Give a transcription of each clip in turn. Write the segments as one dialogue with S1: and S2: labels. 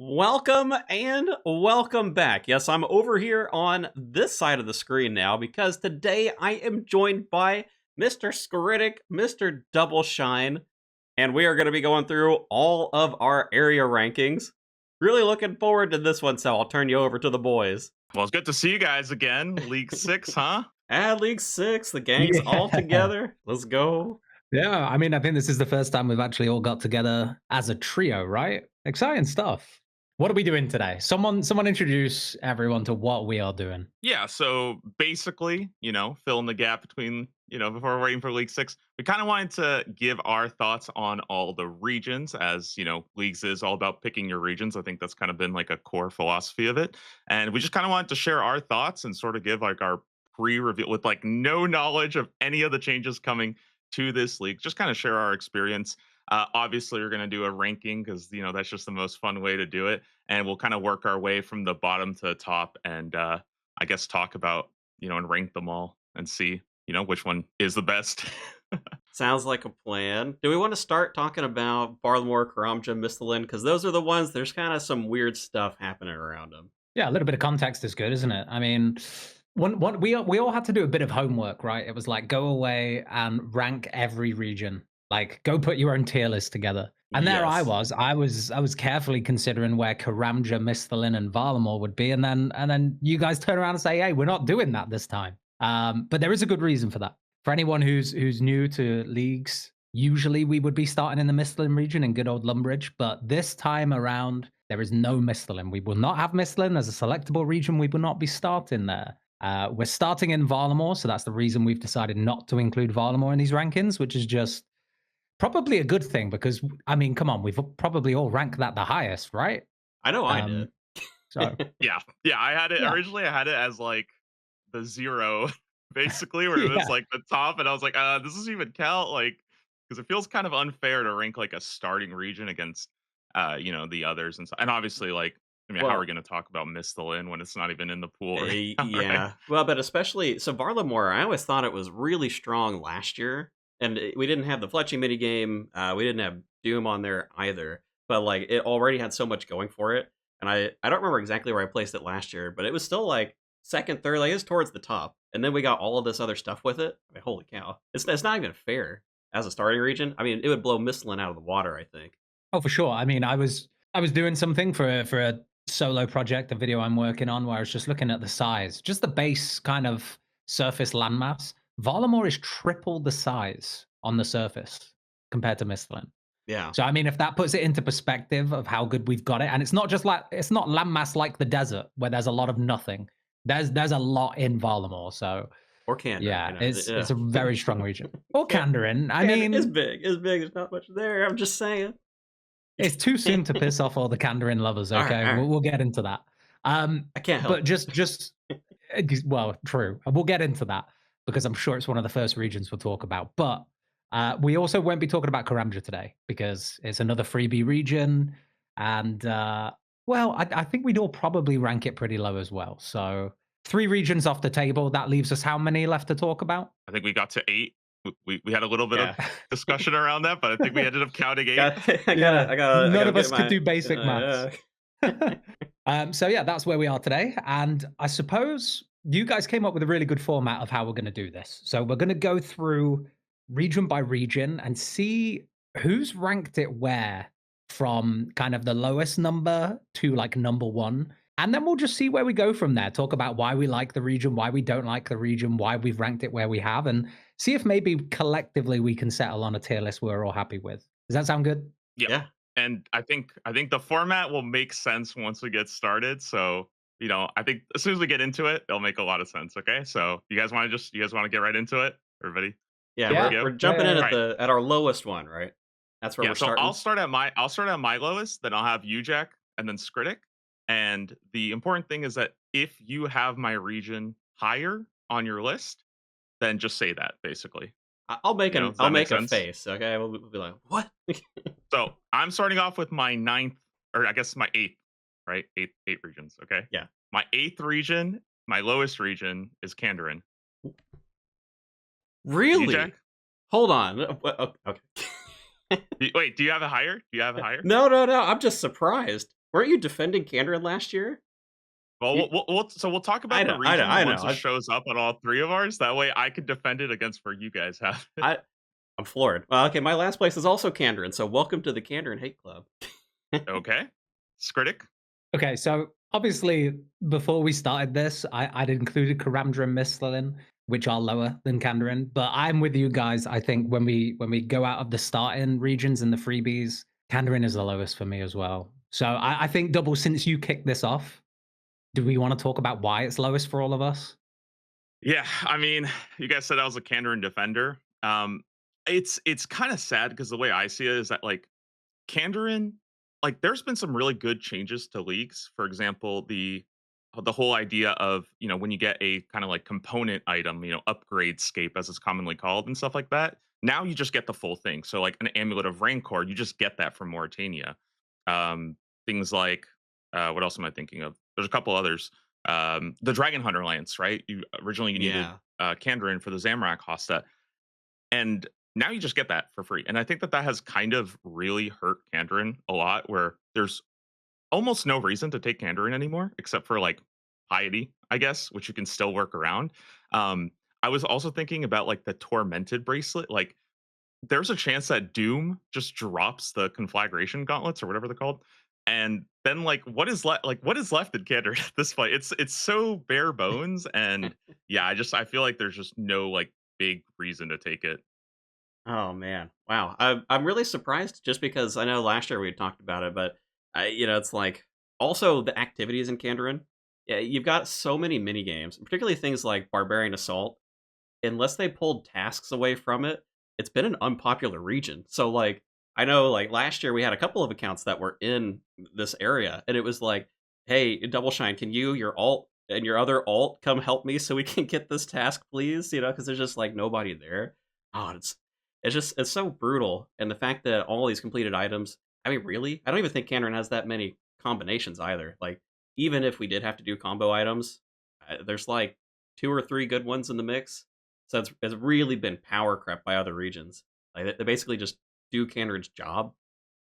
S1: Welcome and welcome back. Yes, I'm over here on this side of the screen now because today I am joined by Mr. Skritic, Mr. Double Shine, and we are going to be going through all of our area rankings. Really looking forward to this one, so I'll turn you over to the boys.
S2: Well, it's good to see you guys again. League 6, huh?
S1: League 6, the gang's all together. Let's go.
S3: Yeah, I mean, I think this is the first time we've actually all got together as a trio, right? Exciting stuff. What are we doing today? Someone introduce everyone to what we are doing.
S2: Yeah, so basically, fill in the gap between, before we're waiting for League 6, we kind of wanted to give our thoughts on all the regions as, Leagues is all about picking your regions. I think that's kind of been like a core philosophy of it. And we just kind of wanted to share our thoughts and sort of give like our pre-reveal with like no knowledge of any of the changes coming to this league, just kind of share our experience. Obviously, we're going to do a ranking because that's just the most fun way to do it, and we'll kind of work our way from the bottom to the top, and I guess talk about and rank them all and see which one is the best.
S1: Sounds like a plan. Do we want to start talking about Barlamore, Karamja, Mistalin? Because those are the ones, there's kind of some weird stuff happening around them.
S3: Yeah, a little bit of context is good, isn't it? I mean, we all had to do a bit of homework, right? It was like go away and rank every region. Like go put your own tier list together. And there I was carefully considering where Karamja, Mistalin, and Varlamore would be, and then you guys turn around and say, "Hey, we're not doing that this time." But there is a good reason for that. For anyone who's new to leagues, usually we would be starting in the Mistalin region in good old Lumbridge, but this time around there is no Mistalin. We will not have Mistalin as a selectable region. We will not be starting there. We're starting in Varlamore, so that's the reason we've decided not to include Varlamore in these rankings, which is just probably a good thing because, I mean, come on, we've probably all ranked that the highest, right?
S1: I know I did.
S3: So
S2: yeah, I had it originally. I had it as like the 0, basically, where it was like the top, and I was like, this doesn't even count, like, because it feels kind of unfair to rank like a starting region against, the others, and obviously, like, I mean, how are we going to talk about Mistalin when it's not even in the pool? Right now,
S1: yeah,
S2: right?
S1: well, but especially so Varlamore, I always thought it was really strong last year, and we didn't have the Fletching mini game. We didn't have Doom on there either, but like it already had so much going for it. And I don't remember exactly where I placed it last year, but it was still like second, third, like it's towards the top. And then we got all of this other stuff with it. I mean, holy cow, it's not even fair as a starting region. I mean, it would blow Mistalin out of the water, I think.
S3: Oh, for sure. I mean, I was doing something for a solo project, a video I'm working on, where I was just looking at the size, just the base kind of surface landmass. Varlamore is triple the size on the surface compared to Mistalin.
S1: Yeah.
S3: So I mean, if that puts it into perspective of how good we've got it, and it's not landmass like the desert where there's a lot of nothing. There's a lot in Varlamore, so
S1: or Kandarin.
S3: Yeah, it's a very strong region. Or Kandarin. I mean,
S1: it's big. It's big. There's not much there. I'm just saying.
S3: It's too soon to piss off all the Kandarin lovers. Okay, all right. We'll get into that.
S1: I can't help.
S3: But just well, true. We'll get into that because I'm sure it's one of the first regions we'll talk about. But we also won't be talking about Karamja today because it's another freebie region, and well, I think we'd all probably rank it pretty low as well. So 3 regions off the table. That leaves us how many left to talk about?
S2: I think we got to 8. We had a little bit of discussion around that, but I think we ended up counting 8.
S3: None of us could do basic maths. So yeah, that's where we are today. And I suppose you guys came up with a really good format of how we're going to do this. So we're going to go through region by region and see who's ranked it where from kind of the lowest number to like number 1. And then we'll just see where we go from there. Talk about why we like the region, why we don't like the region, why we've ranked it where we have, and see if maybe collectively we can settle on a tier list we're all happy with. Does that sound good?
S2: Yeah. And I think the format will make sense once we get started. So, I think as soon as we get into it, it'll make a lot of sense. Okay. So you guys want to get right into it? Everybody?
S1: Yeah, we're jumping in at our lowest one, right? That's where we're starting.
S2: I'll start at my lowest, then I'll have you, Jack, and then Skritic. And the important thing is that if you have my region higher on your list, then just say that, basically.
S1: I'll make a face, okay? We'll be like, what?
S2: So I'm starting off with my 9th, or I guess my 8th, right? 8 regions, okay?
S1: Yeah.
S2: My 8th region, my lowest region is Kandarin.
S1: Really?
S2: You, Jack?
S1: Hold on. Okay.
S2: Wait, do you have it higher?
S1: No. I'm just surprised. weren't you defending Kandarin last year?
S2: Well,
S1: You,
S2: we'll talk
S1: I
S2: about the
S1: know, I know,
S2: region
S1: I
S2: once
S1: know.
S2: it shows up on all three of ours. That way, I can defend it against where you guys have it.
S1: I, I'm floored. Well, okay, my last place is also Kandarin, so welcome to the Kandarin hate club.
S2: Okay, Skritic.
S3: Okay, so obviously before we started this, I'd included Karamdra and Mistlin, which are lower than Kandarin. But I'm with you guys. I think when we go out of the starting regions and the freebies, Kandarin is the lowest for me as well. So I think Double, since you kicked this off, do we want to talk about why it's lowest for all of us?
S2: Yeah, I mean, you guys said I was a Kandarin defender. It's kind of sad because the way I see it is that like Kandarin, like there's been some really good changes to leagues. For example, the whole idea of when you get a kind of like component item, upgrade scape as it's commonly called and stuff like that. Now you just get the full thing. So like an amulet of Rancor, you just get that from Mauritania. Things like what else am I thinking of? There's a couple others. The Dragon Hunter Lance, right? You originally you needed
S1: Yeah.
S2: Kandarin for the Zamorak Hosta, and now you just get that for free. And I think that that has kind of really hurt Kandarin a lot, where there's almost no reason to take Kandarin anymore, except for like piety, I guess, which you can still work around. Um, I was also thinking about like the Tormented bracelet. Like, there's a chance that Doom just drops the conflagration gauntlets or whatever they're called. And then like what is left in Kandarin at this point? It's so bare bones. And yeah, I feel like there's just no like big reason to take it.
S1: Oh man, wow. I'm really surprised just because I know last year we had talked about it, but it's like also the activities in Kandarin. Yeah, you've got so many mini games, particularly things like Barbarian Assault. Unless they pulled tasks away from it, it's been an unpopular region. So like I know like last year we had a couple of accounts that were in this area and it was like, "Hey, Double Shine, can you your alt and your other alt come help me so we can get this task please?" Cuz there's just like nobody there. Oh, it's so brutal and the fact that all these completed items, I mean really? I don't even think Kandarin has that many combinations either. Like even if we did have to do combo items, there's like two or three good ones in the mix, so it's really been power crept by other regions. Like they basically just do Kandarin's job,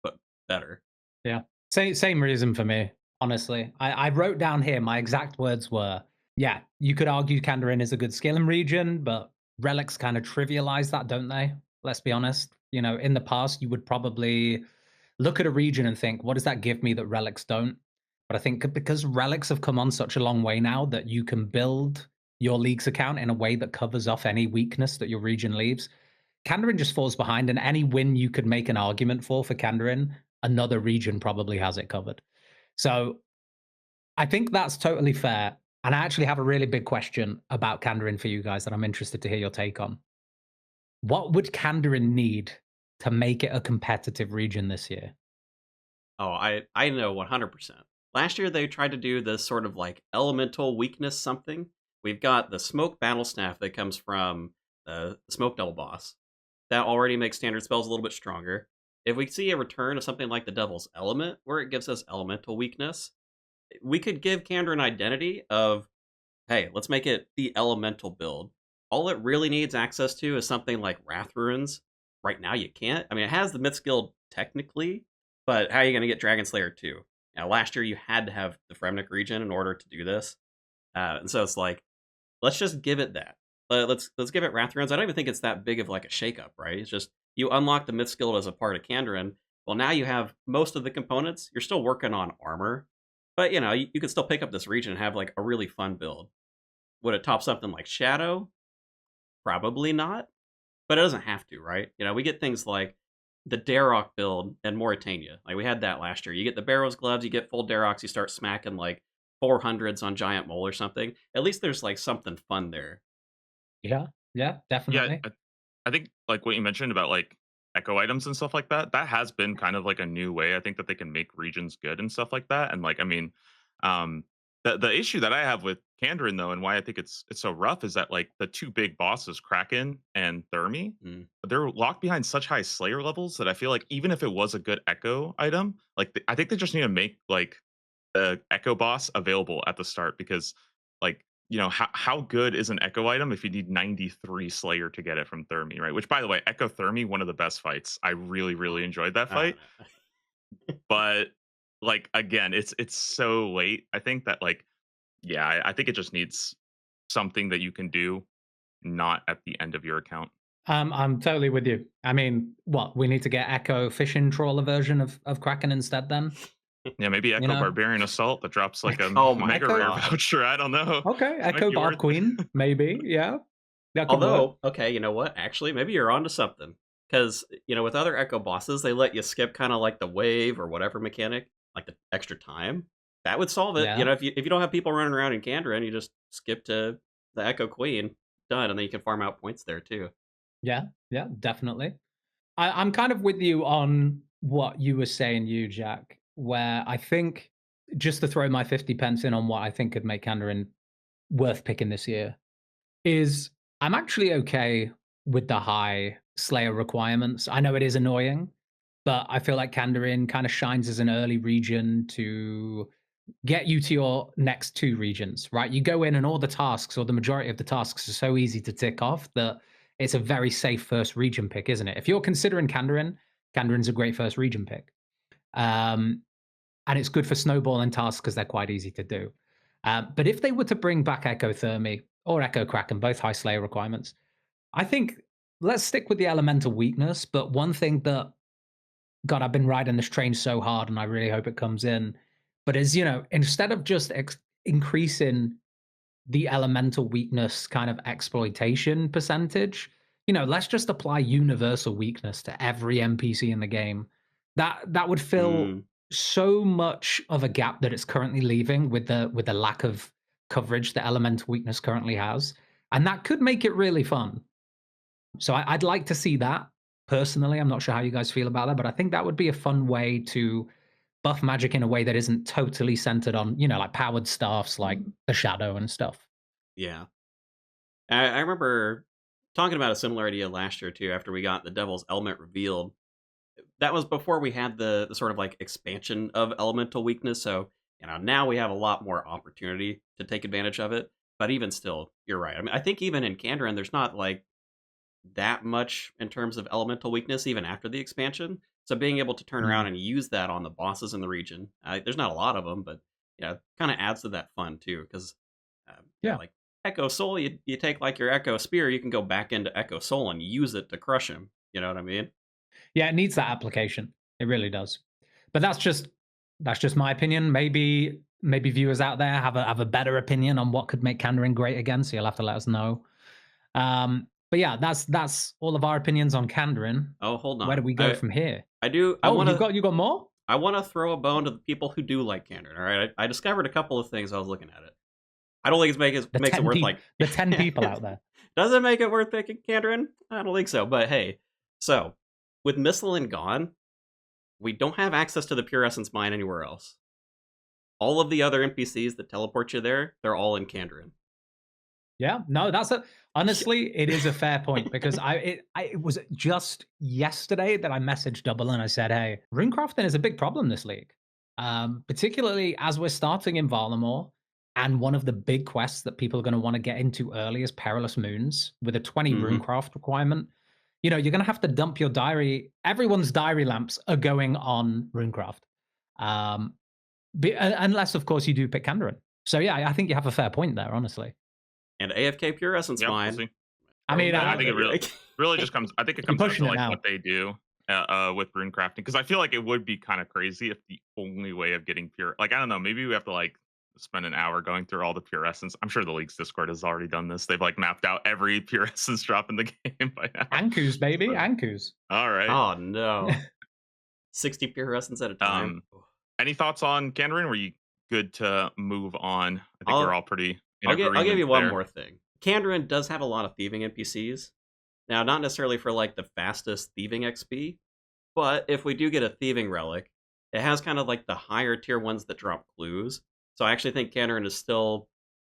S1: but better.
S3: Yeah. Same reason for me, honestly. I wrote down here my exact words were, yeah, you could argue Kandarin is a good scaling region, but relics kind of trivialize that, don't they? Let's be honest. In the past, you would probably look at a region and think, what does that give me that relics don't? But I think because relics have come on such a long way now that you can build your league's account in a way that covers off any weakness that your region leaves, Kandarin just falls behind, and any win you could make an argument for Kandarin, another region probably has it covered. So I think that's totally fair. And I actually have a really big question about Kandarin for you guys that I'm interested to hear your take on. What would Kandarin need to make it a competitive region this year?
S1: Oh, I know 100%. Last year they tried to do this sort of like elemental weakness something. We've got the smoke battle staff that comes from the smoke double boss. That already makes standard spells a little bit stronger. If we see a return of something like the Devil's Element, where it gives us elemental weakness, we could give Kander an identity of, hey, let's make it the elemental build. All it really needs access to is something like Wrath Runes. Right now, you can't. I mean, it has the Myth Guild technically, but how are you going to get Dragon Slayer 2? Now, last year you had to have the Fremnik region in order to do this, and so it's like, let's just give it that. Let's give it Wrath Runes. I don't even think it's that big of like a shakeup, right? It's just you unlock the Myth Guild as a part of Kandarin. Well, now you have most of the components. You're still working on armor, but you can still pick up this region and have like a really fun build. Would it top something like Shadow? Probably not, but it doesn't have to, right? We get things like the Darok build and Mauritania. Like we had that last year. You get the Barrow's gloves, you get full Daroks, you start smacking like 400s on Giant Mole or something. At least there's like something fun there.
S3: Yeah, yeah,
S2: Yeah,
S3: definitely.
S2: I think like what you mentioned about like echo items and stuff like that, that has been kind of like a new way. I think that they can make regions good and stuff like that. And like, I mean, um, the issue that I have with Kandarin though, and why I think it's so rough is that like the two big bosses, Kraken and Thermi,
S1: Mm.
S2: they're locked behind such high Slayer levels that I feel like even if it was a good echo item, like I think they just need to make like the Echo boss available at the start because, like, how good is an Echo item if you need 93 Slayer to get it from Thermi, right? Which, by the way, Echo Thermi, one of the best fights. I really, really enjoyed that
S1: I
S2: fight.
S1: don't know.
S2: But like again, it's so late. I think that like yeah, I think it just needs something that you can do not at the end of your account.
S3: I'm totally with you. I mean, what we need to get Echo fishing trawler version of Kraken instead, then.
S2: Yeah, maybe
S3: You
S2: Echo
S3: know,
S2: Barbarian Assault that drops like a
S1: Oh my
S2: mega rare
S1: god.
S2: voucher. I don't know.
S3: okay,
S2: This might
S3: Echo
S2: be
S3: Barb
S2: worth it.
S3: Queen, maybe. Yeah, that could work.
S1: Although, okay, you know what? Actually, maybe you're onto something. Because, with other Echo bosses, they let you skip kind of like the wave or whatever mechanic, like the extra time. That would solve it.
S3: Yeah,
S1: If you don't have people running around in Kandrin, you just skip to the Echo Queen, done, and then you can farm out points there too.
S3: yeah, yeah, definitely. I'm kind of with you on what you were saying, you Jack. Where I think just to throw my 50 pence in on what I think could make Kandarin worth picking this year is I'm actually okay with the high Slayer requirements. I know it is annoying, but I feel like Kandarin kind of shines as an early region to get you to your next two regions, right? You go in and all the tasks or the majority of the tasks are so easy to tick off that it's a very safe first region pick, isn't it? If you're considering Kandarin, Kandarin's a great first region pick. Um, and it's good for snowballing tasks because they're quite easy to do. But if they were to bring back Echo Thermi or Echo Kraken, both high Slayer requirements, I think let's stick with the elemental weakness. But one thing that, God, I've been riding this train so hard and I really hope it comes in. But is, instead of just increasing the elemental weakness kind of exploitation percentage, let's just apply universal weakness to every NPC in the game. That would fill
S1: Mm,
S3: so much of a gap that it's currently leaving with the lack of coverage that elemental weakness currently has, and that could make it really fun. So I'd like to see that personally. I'm not sure how you guys feel about that, but I think that would be a fun way to buff magic in a way that isn't totally centered on like powered staffs like the shadow and stuff.
S1: yeah. I remember talking about a similar idea last year too, after we got the Devil's Element revealed. That was before we had the sort of like expansion of elemental weakness. So, now we have a lot more opportunity to take advantage of it. But even still, you're right. I mean, I think even in Kandrin, there's not like that much in terms of elemental weakness, even after the expansion. So being able to turn around
S3: Mm.
S1: and use that on the bosses in the region, there's not a lot of them, but kind of adds to that fun too. Because
S3: Yeah.
S1: like Echo Soul, you take like your Echo Spear, you can go back into Echo Soul and use it to crush him. You know what I mean?
S3: Yeah, it needs that application. It really does. But that's just my opinion. Maybe viewers out there have a better opinion on what could make Kandarin great again. So you'll have to let us know. But yeah, that's all of our opinions on Kandarin.
S1: Oh, hold
S3: Where do
S1: on.
S3: we go from here?
S1: I do. I
S3: Oh,
S1: want
S3: you
S1: to.
S3: got you got more?
S1: I want to throw a bone to the people who do like Kandrin. All right, I discovered a couple of things. I was looking at it. I don't think it
S3: The
S1: makes it
S3: 10
S1: worth
S3: people
S1: like.
S3: the 10 people out there.
S1: Does it make it worth picking Kandrin? I don't think so. But hey, so with Mistlin gone, we don't have access to the Pure Essence Mine anywhere else. All of the other NPCs that teleport you there, they're all in Kandrin.
S3: Yeah, no, honestly, it is a fair point because it was just yesterday that I messaged Double and I said, "Hey, runecrafting is a big problem this league, particularly as we're starting in Varlamore, and one of the big quests that people are going to want to get into early is Perilous Moons with a 20
S1: Hmm.
S3: runecraft requirement. You're going to have to dump your diary. Everyone's diary lamps are going on runecraft, um, unless of course you do pick Kandarin. So yeah, I think you have a fair point there, honestly.
S1: And AFK Pure Essence
S2: Yep, we'll
S1: Mine.
S2: see.
S3: I mean,
S2: I think it really
S1: Like,
S2: really just comes. I think it
S3: you're
S2: comes down to
S3: pushing it
S2: like
S3: now.
S2: what they do with rune crafting because I feel like it would be kind of crazy if the only way of getting pure, like I don't know, maybe we have to like spend an hour going through all the pure essence. I'm sure the league's Discord has already done this. They've like mapped out every pure essence drop in the game by now.
S3: Ankus, baby,
S2: So,
S3: Ankus.
S2: all right.
S1: oh no, 60 Pure Essence at a time.
S2: Any thoughts on Kandarin? Were you good to move on? I think we're
S1: I'll
S2: all pretty in
S1: I'll give
S2: agreement
S1: you one
S2: there.
S1: more thing. Kandrin does have a lot of thieving NPCs. Now, not necessarily for like the fastest thieving XP, but if we do get a thieving relic, it has kind of like the higher tier ones that drop clues. So I actually think Kandrin is still,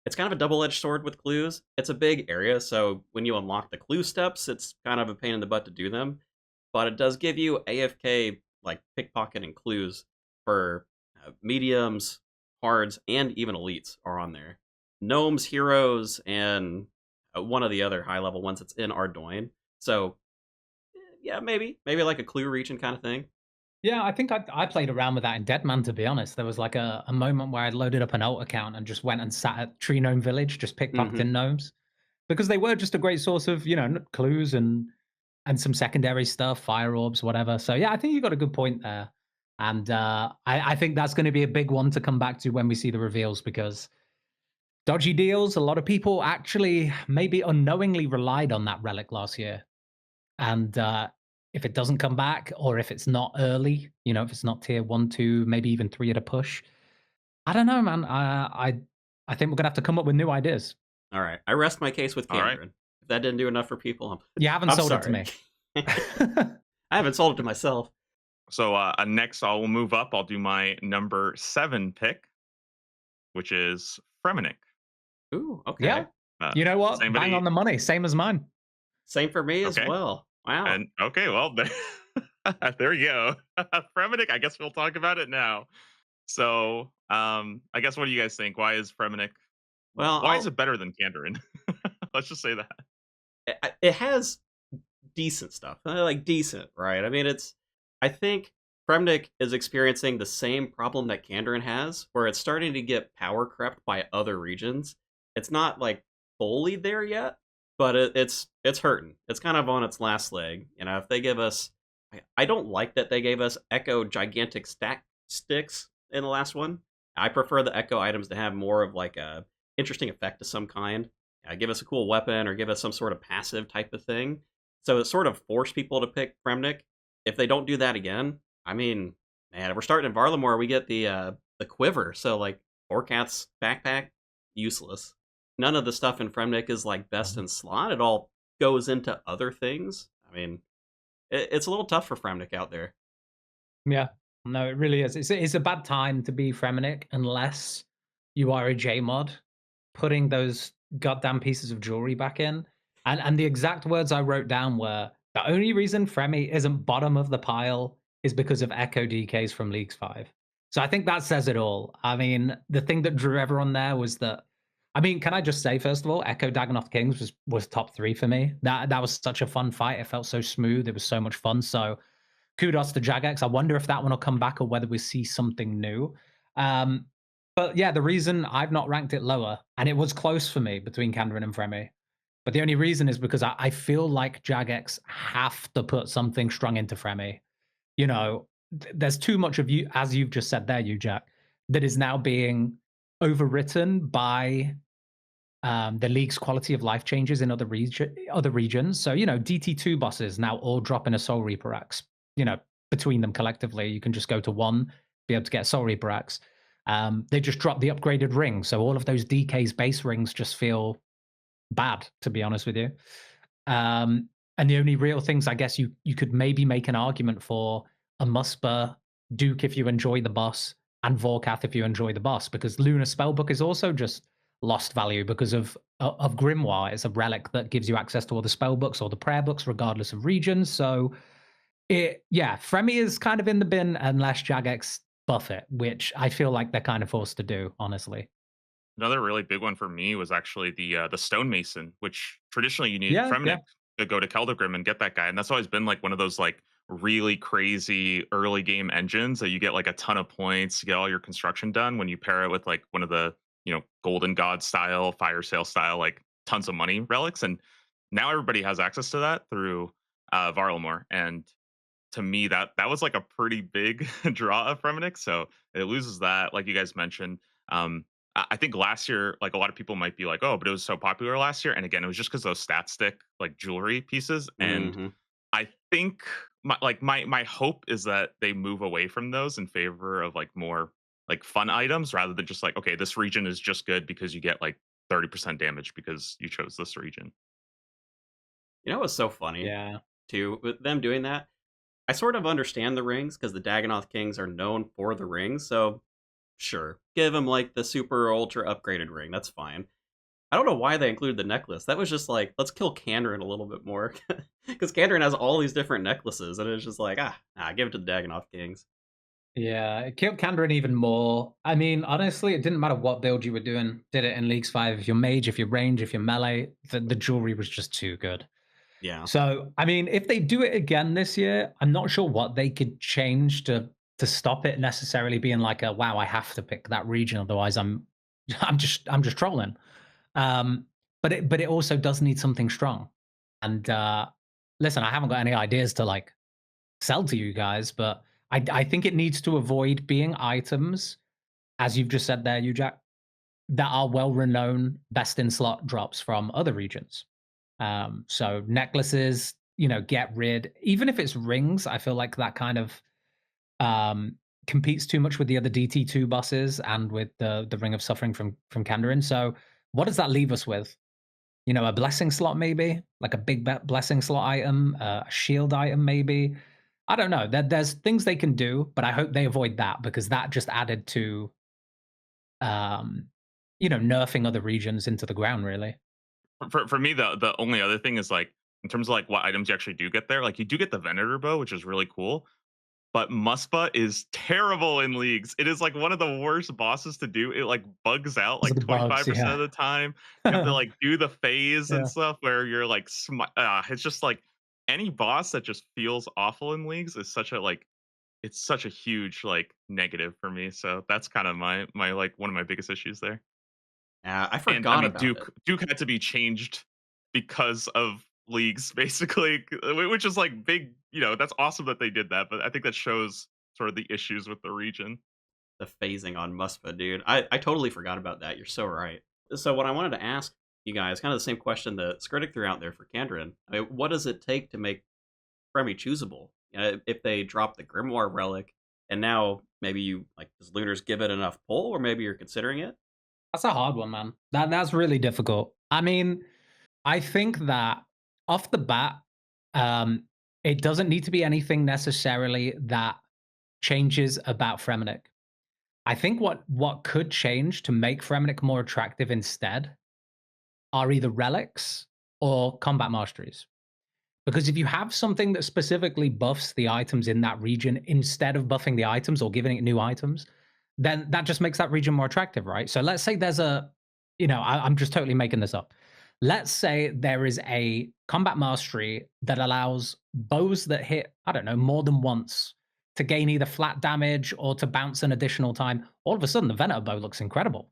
S1: it's kind of a double-edged sword with clues. It's a big area, so when you unlock the clue steps, it's kind of a pain in the butt to do them. But it does give you AFK like pickpocketing clues for mediums, hards, and even elites are on there. Gnomes, heroes, and one of the other high-level ones that's in Ardoin. So yeah, maybe like a clue region kind of thing.
S3: Yeah, I think I played around with that in Deadman, to be honest. There was like a moment where I loaded up an alt account and just went and sat at Tree Gnome Village, just
S1: Mhm.
S3: pickpocketing gnomes. Because they were just a great source of, clues and some secondary stuff, fire orbs, whatever. So yeah, I think you got a good point there. And I think that's going to be a big one to come back to when we see the reveals because dodgy deals, a lot of people actually maybe unknowingly relied on that relic last year. And if it doesn't come back, or if it's not early, if it's not tier 1, 2, maybe even 3 at a push, I don't know, man. I think we're gonna have to come up with new ideas.
S1: All right. I rest my case with
S2: All right.
S1: Candrin. If that didn't do enough for people,
S3: You haven't
S1: I'm
S3: sold it to
S1: sorry.
S3: me.
S1: I haven't sold it to myself.
S2: So next, I'll move up. I'll do my number 7 pick, which is Fremenic.
S1: Ooh,
S3: Yeah.
S1: okay.
S3: You know what?
S2: Does
S3: Bang on
S2: anybody?
S3: the money. Same as mine.
S1: Same for me as
S2: Okay.
S1: well. Wow.
S2: And okay, well, there you go. Fremenic. I guess we'll talk about it now. So, I guess what do you guys think? Why is Fremenic?
S1: Well,
S2: Why is it better than Kandarin? Let's just say that.
S1: it has decent stuff. Like decent, right? I mean, I think Fremnik is experiencing the same problem that Kandarin has, where it's starting to get power crept by other regions. It's not like fully there yet, but it's hurting. It's kind of on its last leg. If they give us, I don't like that they gave us Echo gigantic stack sticks in the last one. I prefer the Echo items to have more of like a interesting effect of some kind. Give us a cool weapon or give us some sort of passive type of thing. So it sort of forced people to pick Fremnik. If they don't do that again, I mean, man, we're starting in Varlamore. We get the quiver. So like Orcat's backpack, useless. None of the stuff in Fremnik is like best in slot. It all goes into other things. I mean, it's a little tough for Fremnik out there.
S3: Yeah. No, it really is. It's a bad time to be Fremenic unless you are a J mod putting those goddamn pieces of jewelry back in. And the exact words I wrote down were the only reason Fremi isn't bottom of the pile is because of Echo DKs from Leagues 5. So I think that says it all. I mean, the thing that drew everyone there was that can I just say first of all, Echo Dagonoth Kings was top 3 for me. That was such a fun fight. It felt so smooth. It was so much fun. So kudos to Jagex. I wonder if that one will come back or whether we see something new. But yeah, the reason I've not ranked it lower, and it was close for me between Kandarin and Fremi, but the only reason is because I feel like Jagex have to put something strong into Fremi. There's too much of you, as you've just said there, you Jack, that is now being overwritten by the league's quality of life changes in other regions. So DT2 bosses now all drop in a Soul Reaper axe. Between them collectively, you can just go to one, be able to get a Soul Reaper axe. They just drop the upgraded ring, so all of those DK's base rings just feel bad, to be honest with you. And the only real things I guess you could maybe make an argument for a Musper, Duke if you enjoy the boss, and Vorkath if you enjoy the boss, because Lunar Spellbook is also just lost value because of Grimoire. It's a relic that gives you access to all the spell books or the prayer books, regardless of regions. So Fremi is kind of in the bin unless Jagex buff it, which I feel like they're kind of forced to do, honestly.
S2: Another really big one for me was actually the stonemason, which traditionally you need
S3: Yeah,
S2: Fremenic to go to Keldagrim and get that guy, and that's always been like one of those like really crazy early game engines that you get like a ton of points to get all your construction done when you pair it with like one of the Golden God style, Fire Sale style, like tons of money relics, and now everybody has access to that through Varlamore, and to me that was like a pretty big draw of Fremenic, so it loses that, like you guys mentioned. I think last year, like a lot of people might be like, "Oh, but it was so popular last year." And again, it was just because those stat stick like jewelry pieces. And
S1: Mm-hmm.
S2: I think my hope is that they move away from those in favor of like more like fun items rather than just like, okay, this region is just good because you get like 30% damage because you chose this region.
S1: What's so funny
S3: yeah,
S1: too with them doing that? I sort of understand the rings because the Dagonoth Kings are known for the rings. So sure, give them like the super ultra upgraded ring. That's fine. I don't know why they included the necklace. That was just like, let's kill Kandarin a little bit more. Because Kandarin has all these different necklaces, and it's just like, give it to the Dagonoth Kings.
S3: yeah. It killed Kandarin even more. I mean, honestly, it didn't matter what build you were doing. Did it in Leagues 5, if you're mage, if you're range, if you're melee, the jewelry was just too good.
S1: Yeah.
S3: So, I mean, if they do it again this year, I'm not sure what they could change to stop it necessarily being like a wow, I have to pick that region, otherwise I'm just trolling. Um, but it also does need something strong. And listen, I haven't got any ideas to like sell to you guys, but I think it needs to avoid being items, as you've just said there, you Jack, that are well renowned best in slot drops from other regions. So necklaces, get rid. Even if it's rings, I feel like that kind of um, competes too much with the other DT2 buses and with the Ring of Suffering from Kandarin. So what does that leave us with? A blessing slot maybe, like a big blessing slot item, a shield item maybe. I don't know. There's things they can do, but I hope they avoid that because that just added to um, nerfing other regions into the ground. Really,
S2: For me, the only other thing is like in terms of like what items you actually do get there. Like you do get the Venator bow, which is really cool. But Muspa is terrible in leagues. It is like one of the worst bosses to do. It like bugs out
S3: because
S2: like
S3: of the bugs.
S2: 25% of
S3: Yeah,
S2: the time. You have to like do the phase and
S3: yeah.
S2: stuff where you're like, it's just like any boss that just feels awful in leagues is such a like, it's such a huge like negative for me. So that's kind of my like one of my biggest issues there.
S1: I
S2: And I
S1: forgot
S2: mean,
S1: about it.
S2: Duke had to be changed because of leagues, basically, which is like big. That's awesome that they did that, but I think that shows sort of the issues with the region.
S1: The phasing on Muspa, dude. I totally forgot about that. You're so right. So what I wanted to ask you guys, kind of the same question that Skritic threw out there for Kandarin. I mean, what does it take to make Fremi choosable? If they drop the Grimoire relic, and now maybe you like does Lunars give it enough pull, or maybe you're considering it?
S3: That's a hard one, man. That's really difficult. I mean, I think that off the bat, um, it doesn't need to be anything necessarily that changes about Fremennik. I think what could change to make Fremennik more attractive instead are either relics or combat masteries. Because if you have something that specifically buffs the items in that region instead of buffing the items or giving it new items, then that just makes that region more attractive, right? So let's say there's I'm just totally making this up. Let's say there is a combat mastery that allows bows that hit, I don't know, more than once to gain either flat damage or to bounce an additional time. All of a sudden, the Venator bow looks incredible.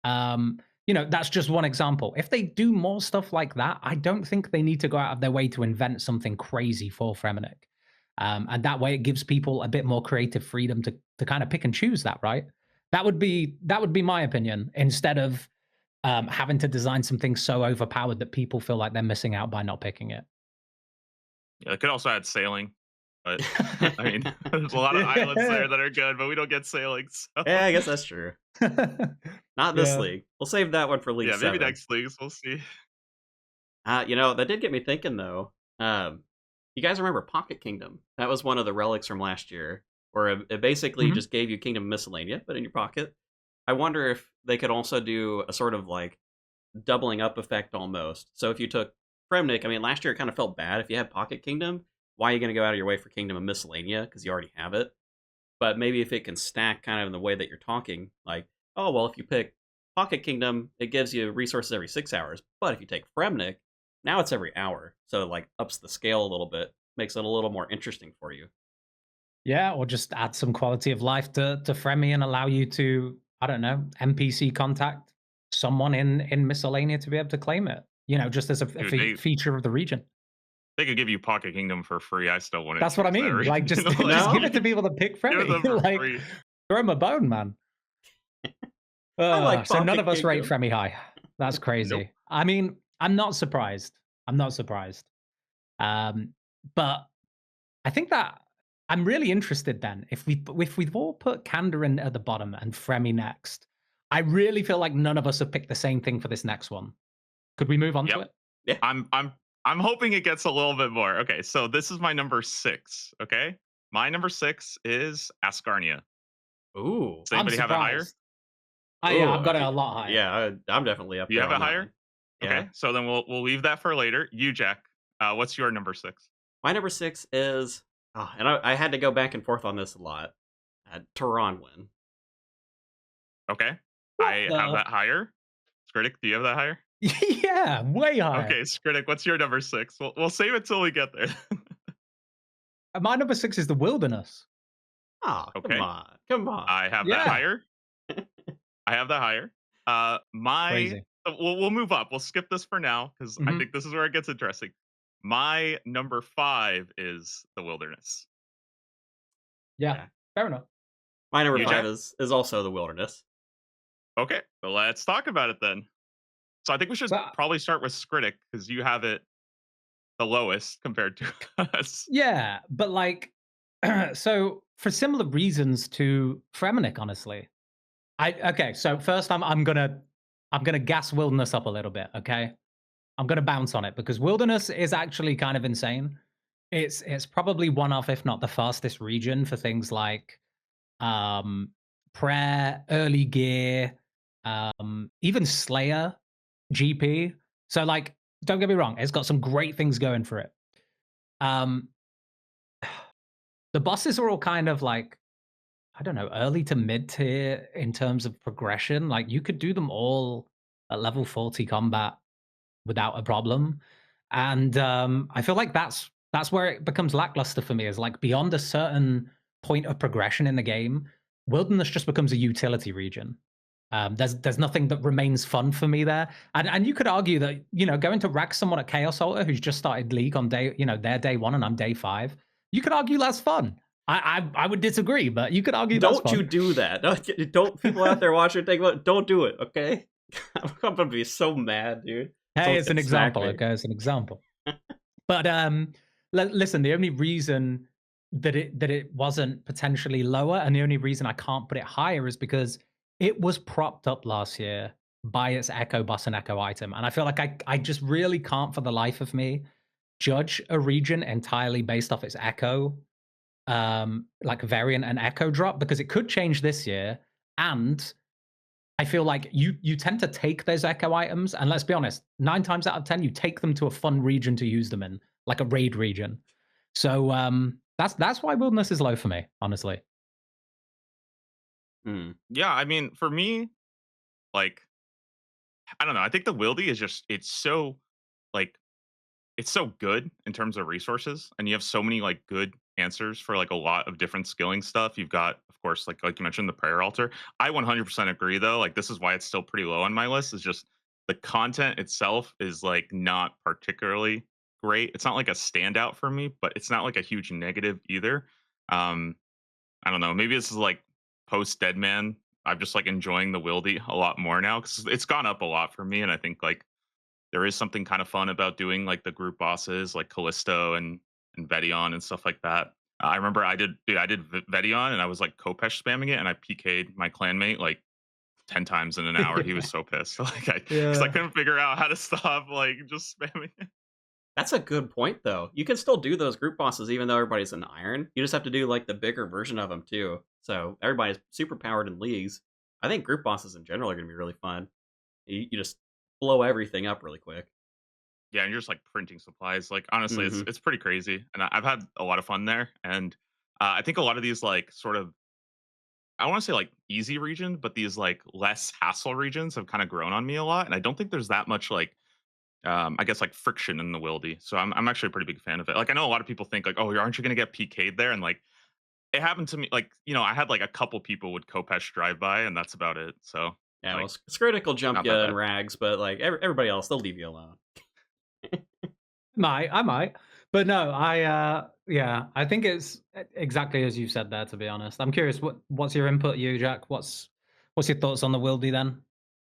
S3: That's just one example. If they do more stuff like that, I don't think they need to go out of their way to invent something crazy for Fremennik. And that way it gives people a bit more creative freedom to kind of pick and choose that, right? That would be my opinion, instead of having to design something so overpowered that people feel like they're missing out by not picking it.
S2: Yeah, it could also add sailing, but I mean, there's a lot of islands there that are good, but we don't get sailing. So
S1: Yeah, I guess that's true. Not this
S3: Yeah.
S1: league. We'll save that one for League
S2: yeah, maybe
S1: 7.
S2: next leagues we'll see.
S1: That did get me thinking though. You guys remember Pocket Kingdom? That was one of the relics from last year, where it basically
S3: Mhm.
S1: just gave you Kingdom Miscellanea, but in your pocket. I wonder if they could also do a sort of like doubling up effect almost. So if you took Fremnik, I mean, last year it kind of felt bad. If you had Pocket Kingdom, why are you going to go out of your way for Kingdom of Miscellanea? Because you already have it. But maybe if it can stack kind of in the way that you're talking, like, oh, well, if you pick Pocket Kingdom, it gives you resources every 6 hours. But if you take Fremnik, now it's every hour. So it like ups the scale a little bit, makes it a little more interesting for you.
S3: Yeah, or just add some quality of life to Fremi and allow you to, I don't know, NPC contact someone in Miscellanea to be able to claim it. Just as a
S2: Dude,
S3: feature of the region.
S2: they could give you Pocket Kingdom for free. I still wouldn't
S3: That's what I
S2: choose that
S3: mean. Like,
S2: region.
S3: just
S2: Like,
S3: just
S1: No?
S3: give it to people that pick
S2: give
S3: Fremi.
S2: them for
S3: Like,
S2: free.
S3: throw them a bone, man.
S1: I like
S3: So none
S1: Pocket
S3: of us rate
S1: Kingdom.
S3: Fremi high. That's
S2: Nope.
S3: crazy. I mean, I'm not surprised. I'm not surprised. Um, but I think that I'm really interested then. If we've all put Kandarin at the bottom and Fremi next, I really feel like none of us have picked the same thing for this next one. Could we move on to
S2: Yep.
S3: it?
S1: Yeah.
S2: I'm hoping it gets a little bit more. Okay, so this is my number 6. Okay, my number 6 is Ascarnia.
S1: Ooh.
S2: Does
S3: I'm
S2: anybody have it higher?
S3: surprised. Oh yeah,
S1: Ooh.
S3: I've got it a lot higher.
S1: Yeah, I'm definitely up
S2: Do you
S1: there
S2: have it
S1: on that
S2: higher?
S1: one. Yeah.
S2: Okay, so then we'll leave that for later. You, Jack, what's your number 6?
S1: My number 6 is, and I had to go back and forth on this a lot. Taranwin.
S2: Okay,
S3: What
S2: I have
S3: the?
S2: that higher. Critic, do you have that higher?
S3: Yeah, way higher.
S2: Okay, Skritic, what's your number 6? We'll save it till we get there.
S3: My number 6 is the wilderness.
S1: Oh, come
S2: Okay,
S1: on. Come on.
S2: I have that
S3: Yeah,
S2: higher. I have that higher. My
S3: crazy.
S2: we'll move up. We'll skip this for now because I
S3: Mhm.
S2: think this is where it gets interesting. My number 5 is the wilderness.
S3: Yeah,
S1: Yeah.
S3: fair enough.
S1: My number
S2: You,
S1: 5
S2: Jack?
S1: is also the wilderness.
S2: Okay, well, let's talk about it then. So I think we should
S3: So
S2: probably start with Skritic because you have it the lowest compared to us.
S3: yeah, but like, so for similar reasons to Fremenic, honestly. Okay, so first I'm gonna gas wilderness up a little bit, okay? I'm gonna bounce on it because wilderness is actually kind of insane. It's probably one of, if not the fastest region for things like um prayer, early gear, even Slayer, GP. So like, don't get me wrong, it's got some great things going for it. Um the bosses are all kind of like, I don't know, early to mid tier in terms of progression. Like you could do them all at level 40 combat without a problem. And I feel like that's where it becomes lackluster for me, is like beyond a certain point of progression in the game, wilderness just becomes a utility region. There's nothing that remains fun for me there. And you could argue that, going to rack someone at Chaos Altar who's just started League on day, their day one and I'm day 5, you could argue that's fun. I would disagree, but you could argue that's
S1: Don't you
S3: fun.
S1: do that. Don't people out there watching think about it, don't do it, okay? I'm gonna be so mad, dude.
S3: Hey,
S1: Someone's
S3: it's an
S1: gonna smack
S3: example,
S1: me.
S3: okay? It's an example. But listen, the only reason that it wasn't potentially lower, and the only reason I can't put it higher, is because it was propped up last year by its Echo Bus and Echo item, and I feel like I just really can't, for the life of me, judge a region entirely based off its Echo, like variant and Echo drop, because it could change this year, and I feel like you tend to take those Echo items, and let's be honest, 9 times out of 10, you take them to a fun region to use them in, like a raid region. So, that's why wilderness is low for me, honestly.
S1: Hmm.
S2: Yeah, I mean, for me, like, I don't know. I think the wildy is just like it's so good in terms of resources, and you have so many like good answers for like a lot of different skilling stuff. You've got, of course, like you mentioned, the prayer altar. I 100% agree though. Like this is why it's still pretty low on my list. Is just the content itself is like not particularly great. It's not like a standout for me, but it's not like a huge negative either. Um, I don't know. Maybe this is like post Deadman. I'm just like enjoying the wildy a lot more now because it's gone up a lot for me, and I think like there is something kind of fun about doing like the group bosses like Callisto and Vedion and stuff like that. I remember I did Vedion and I was like Kopesh spamming it and I PK'd my clanmate like 10 times in an hour. He was so pissed. Like because I
S3: Yeah.
S2: couldn't figure out how to stop like just spamming it.
S1: That's a good point, though. You can still do those group bosses even though everybody's in iron. You just have to do like the bigger version of them too. So everybody's super powered in leagues. I think group bosses in general are gonna be really fun. You just blow everything up really quick.
S2: Yeah, and you're just like printing supplies. Like honestly, it's
S1: Hmm.
S2: it's pretty crazy. And I've had a lot of fun there. And I think a lot of these like sort of I want to say like easy region, but these like less hassle regions have kind of grown on me a lot. And I don't think there's that much like I guess like friction in the wildy. So I'm actually a pretty big fan of it. Like I know a lot of people think like, oh, aren't you gonna get PK'd there? And like it happened to me. Like I had like a couple people with Kopesh drive by, and that's about it. So
S1: Yeah, well,
S2: like
S1: Skritic will jump
S2: not
S1: you
S2: that
S1: in
S2: bad.
S1: rags, but like everybody else, they'll leave you alone.
S3: I might. But no, yeah, I think it's exactly as you said there, to be honest. I'm curious, what's your input, you, Jack? What's your thoughts on the wildy then?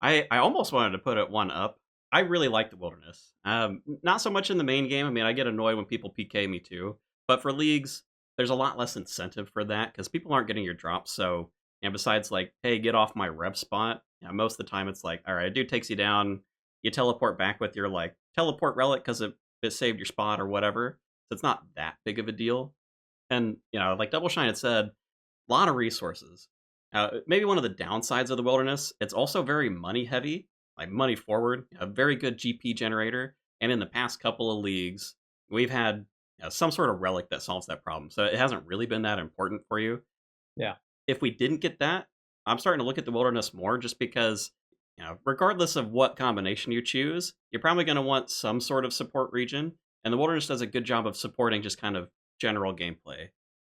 S1: I almost wanted to put it one up. I really like the wilderness. Not so much in the main game. I mean, I get annoyed when people PK me too. But for leagues, there's a lot less incentive for that because people aren't getting your drops. So, and besides, like, hey, get off my rev spot. Most of the time, it's like, all right, a dude takes you down. You teleport back with your like teleport relic because it saved your spot or whatever. So it's not that big of a deal. And like Double Shine had said, a lot of resources. Maybe one of the downsides of the wilderness, it's also very money heavy, like money forward, a very good GP generator. And in the past couple of leagues, we've had some sort of relic that solves that problem. So it hasn't really been that important for you.
S3: Yeah.
S1: If we didn't get that, I'm starting to look at the wilderness more just because regardless of what combination you choose, you're probably going to want some sort of support region, and the Wilderness does a good job of supporting just kind of general gameplay.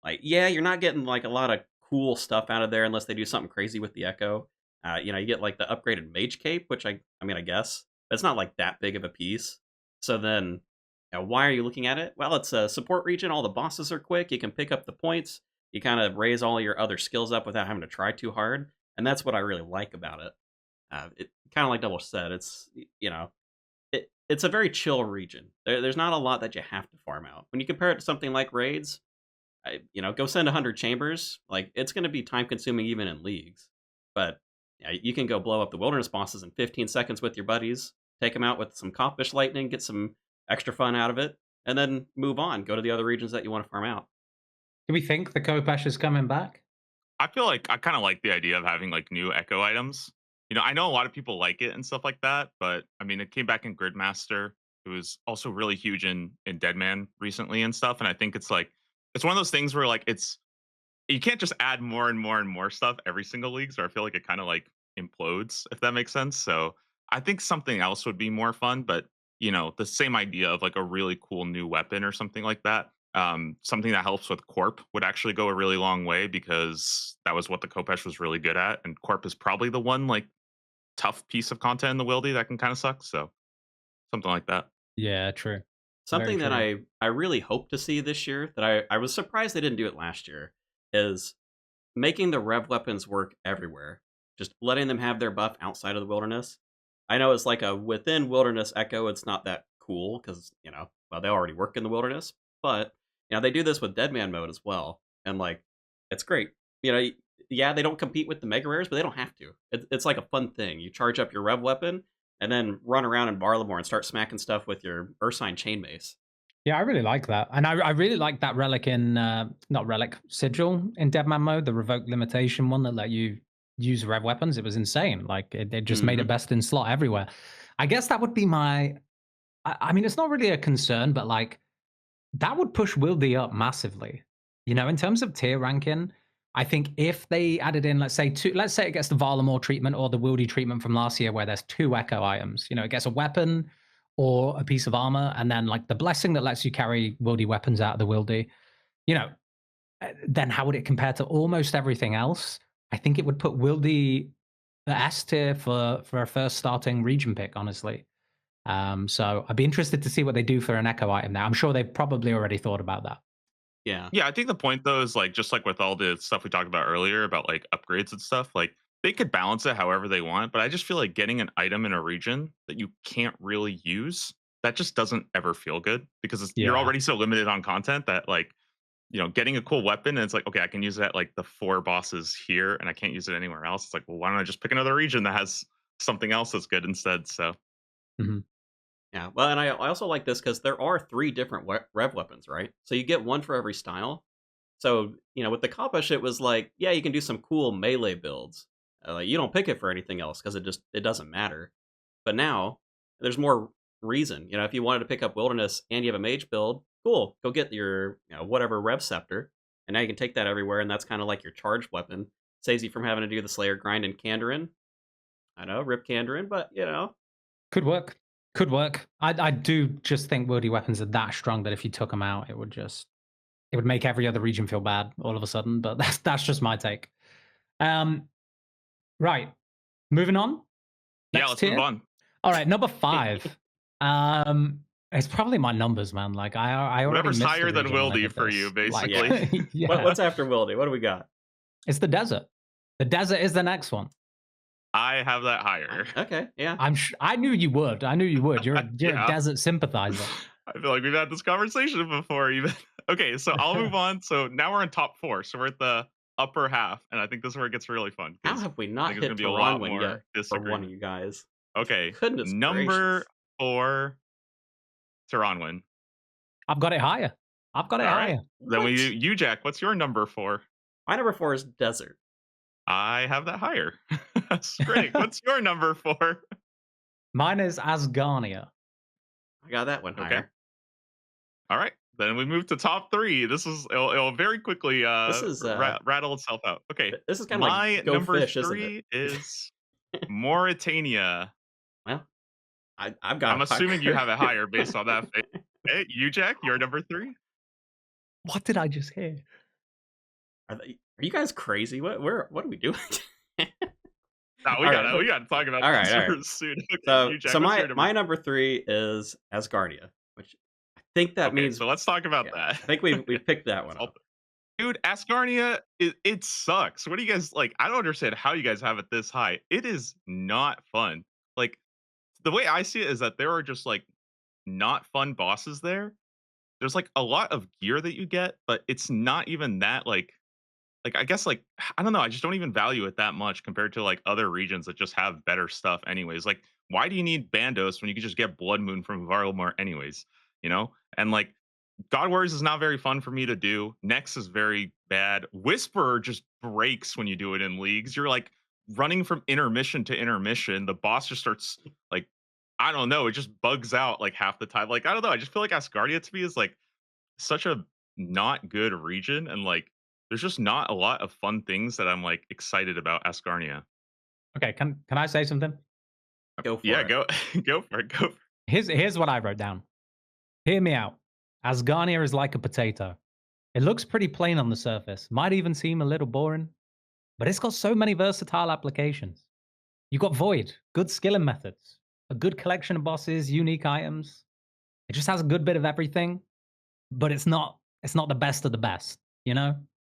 S1: Like, yeah, you're not getting like a lot of cool stuff out of there unless they do something crazy with the Echo. You get like the upgraded Mage Cape, which I mean, I guess but it's not like that big of a piece. So then, why are you looking at it? Well, it's a support region. All the bosses are quick. You can pick up the points. You kind of raise all your other skills up without having to try too hard, and that's what I really like about it. It kind of like Double said, it's a very chill region. There's not a lot that you have to farm out. When you compare it to something like raids, go send 100 chambers. Like it's going to be time consuming even in leagues, but you can go blow up the wilderness bosses in 15 seconds with your buddies, take them out with some coppish lightning, get some extra fun out of it, and then move on. Go to the other regions that you want to farm out.
S3: Do we think the Kopesh is coming back?
S2: I feel like I kind of like the idea of having like new Echo items. I know a lot of people like it and stuff like that, but I mean, it came back in Gridmaster. It was also really huge in Deadman recently and stuff. And I think it's one of those things where like you can't just add more and more and more stuff every single league. So I feel like it kind of like implodes, if that makes sense. So I think something else would be more fun, but the same idea of like a really cool new weapon or something like that. Something that helps with Corp would actually go a really long way because that was what the Kopesh was really good at. And Corp is probably the one like tough piece of content in the Wildy that can kind of suck. So something like that.
S3: Yeah, true. Very
S1: Something that
S3: true.
S1: I really hope to see this year that I was surprised they didn't do it last year is making the rev weapons work everywhere. Just letting them have their buff outside of the wilderness. I know it's like a within wilderness echo, it's not that cool because, well, they already work in the wilderness, but they do this with Deadman mode as well. And like it's great. Yeah, they don't compete with the mega rares, but they don't have to. It's like a fun thing. You charge up your rev weapon and then run around in Barlamore and start smacking stuff with your Ursine chain mace.
S3: Yeah, I really like that. And I really like that relic in, not relic, sigil in Deadman mode, the revoke limitation one that let you use rev weapons. It was insane. Like, it just made it
S1: Mm-hmm.
S3: best in slot everywhere. I guess that would be I mean, it's not really a concern, but like, that would push Wildy up massively. In terms of tier ranking, I think if they added in, let's say it gets the Varlamore treatment or the Wildy treatment from last year, where there's 2 Echo items. It gets a weapon or a piece of armor, and then like the blessing that lets you carry Wildy weapons out of the Wildy. You know, then how would it compare to almost everything else? I think it would put Wildy the S tier for a first starting region pick, honestly. So I'd be interested to see what they do for an Echo item now. I'm sure they've probably already thought about that.
S1: Yeah.
S2: Yeah, I think the point though is like just like with all the stuff we talked about earlier about like upgrades and stuff, like they could balance it however they want, but I just feel like getting an item in a region that you can't really use, that just doesn't ever feel good because you're
S3: Yeah.
S2: already so limited on content that like, getting a cool weapon and it's like, okay, I can use it at like the 4 bosses here and I can't use it anywhere else. It's like, well, why don't I just pick another region that has something else that's good instead? So
S3: Mhm.
S1: Yeah. Well, and I also like this because there are 3 different rev weapons, right? So you get one for every style. So, with the Kopesh, it was like, yeah, you can do some cool melee builds. Like, you don't pick it for anything else because it doesn't matter. But now, there's more reason. If you wanted to pick up Wilderness and you have a mage build, cool, go get your, whatever Rev Scepter. And now you can take that everywhere, and that's kind of like your charged weapon. Saves you from having to do the Slayer grind in Kandarin. I know, rip Kandarin, but,
S3: Could work. Could work. I do just think Wildy weapons are that strong that if you took them out, it would make every other region feel bad all of a sudden. But that's just my take. Right. Moving on.
S2: yeah,
S3: Next
S2: let's move
S3: tier.
S2: on.
S3: All right, number 5. It's probably my numbers, man. Like I already
S2: Whatever's
S3: missed the
S2: higher than
S3: region when I
S2: Wildy
S3: did
S2: for
S3: this.
S2: you,
S3: Like,
S2: basically.
S1: yeah.
S3: yeah.
S1: What's after Wildy? What do we got?
S3: It's the desert. The desert is the next one.
S2: I have that higher.
S1: Okay, yeah.
S3: I knew you would. I knew you would. You're a
S2: Yeah.
S3: desert sympathizer.
S2: I feel like we've had this conversation before, even. Okay, so I'll move on. So now we're in top 4. So we're at the upper half, and I think this is where it gets really fun.
S1: How have we
S2: I
S1: not
S2: think there's
S1: hit
S2: gonna be a lot
S1: Tehran yet
S2: more
S1: for one of
S2: disagreement.
S1: you guys?
S2: Okay,
S1: Goodness
S2: number
S1: gracious.
S2: 4, Tehran.
S3: I've got it higher. I've got it
S2: All right,
S3: higher.
S2: then
S1: What?
S2: you, Jack. What's your number 4?
S1: My number 4 is Desert.
S2: I have that higher. That's great. What's your number 4?
S3: Mine is Asgarnia.
S1: I got that one
S2: Okay.
S1: higher.
S2: All right. Then we move to top 3. It'll very quickly
S1: This is
S2: rattle itself out. Okay.
S1: this is kind of
S2: My
S1: like Go
S2: number
S1: Fish, isn't it?
S2: 3 is Mauritania.
S1: Well, I've got
S2: I'm
S1: it higher.
S2: assuming you have it higher based on that. Hey, you, Jack, you're number 3?
S3: What did I just hear?
S1: Are you guys crazy? What are we doing?
S2: No,
S1: All right,
S2: we gotta talk about
S1: all right,
S2: this
S1: all right.
S2: soon. Okay,
S1: So
S2: you,
S1: so
S2: Jack, what's
S1: my
S2: your number?
S1: my number 3 is Asgardia, which I think that
S2: Okay,
S1: means
S2: so let's talk about
S1: yeah,
S2: that.
S1: I think we
S2: Okay.
S1: picked that one
S2: So
S1: up.
S2: dude, Asgarnia, it sucks. What do you guys like? I don't understand how you guys have it this high. It is not fun. Like the way I see it is that there are just like not fun bosses there. There's like a lot of gear that you get, but it's not even that like I guess like I don't know, I just don't even value it that much compared to like other regions that just have better stuff anyways. Like why do you need Bandos when you can just get Blood Moon from Varlamar anyways, you know? And like God Warriors is not very fun for me to do. Nex is very bad. Whisperer just breaks when you do it in leagues. You're like running from intermission to intermission. The boss just starts like I don't know, it just bugs out like half the time. Like I don't know, I just feel like Asgardia to me is like such a not good region and like there's just not a lot of fun things that I'm like excited about Asgarnia.
S3: Okay, can I say something?
S1: Go
S2: Yeah,
S1: for it.
S2: go go for it. Go for it.
S3: Here's what I wrote down. Hear me out. Asgarnia is like a potato. It looks pretty plain on the surface, might even seem a little boring, but it's got so many versatile applications. You got Void, good skilling methods, a good collection of bosses, unique items. It just has a good bit of everything, but it's not the best of the best, you know?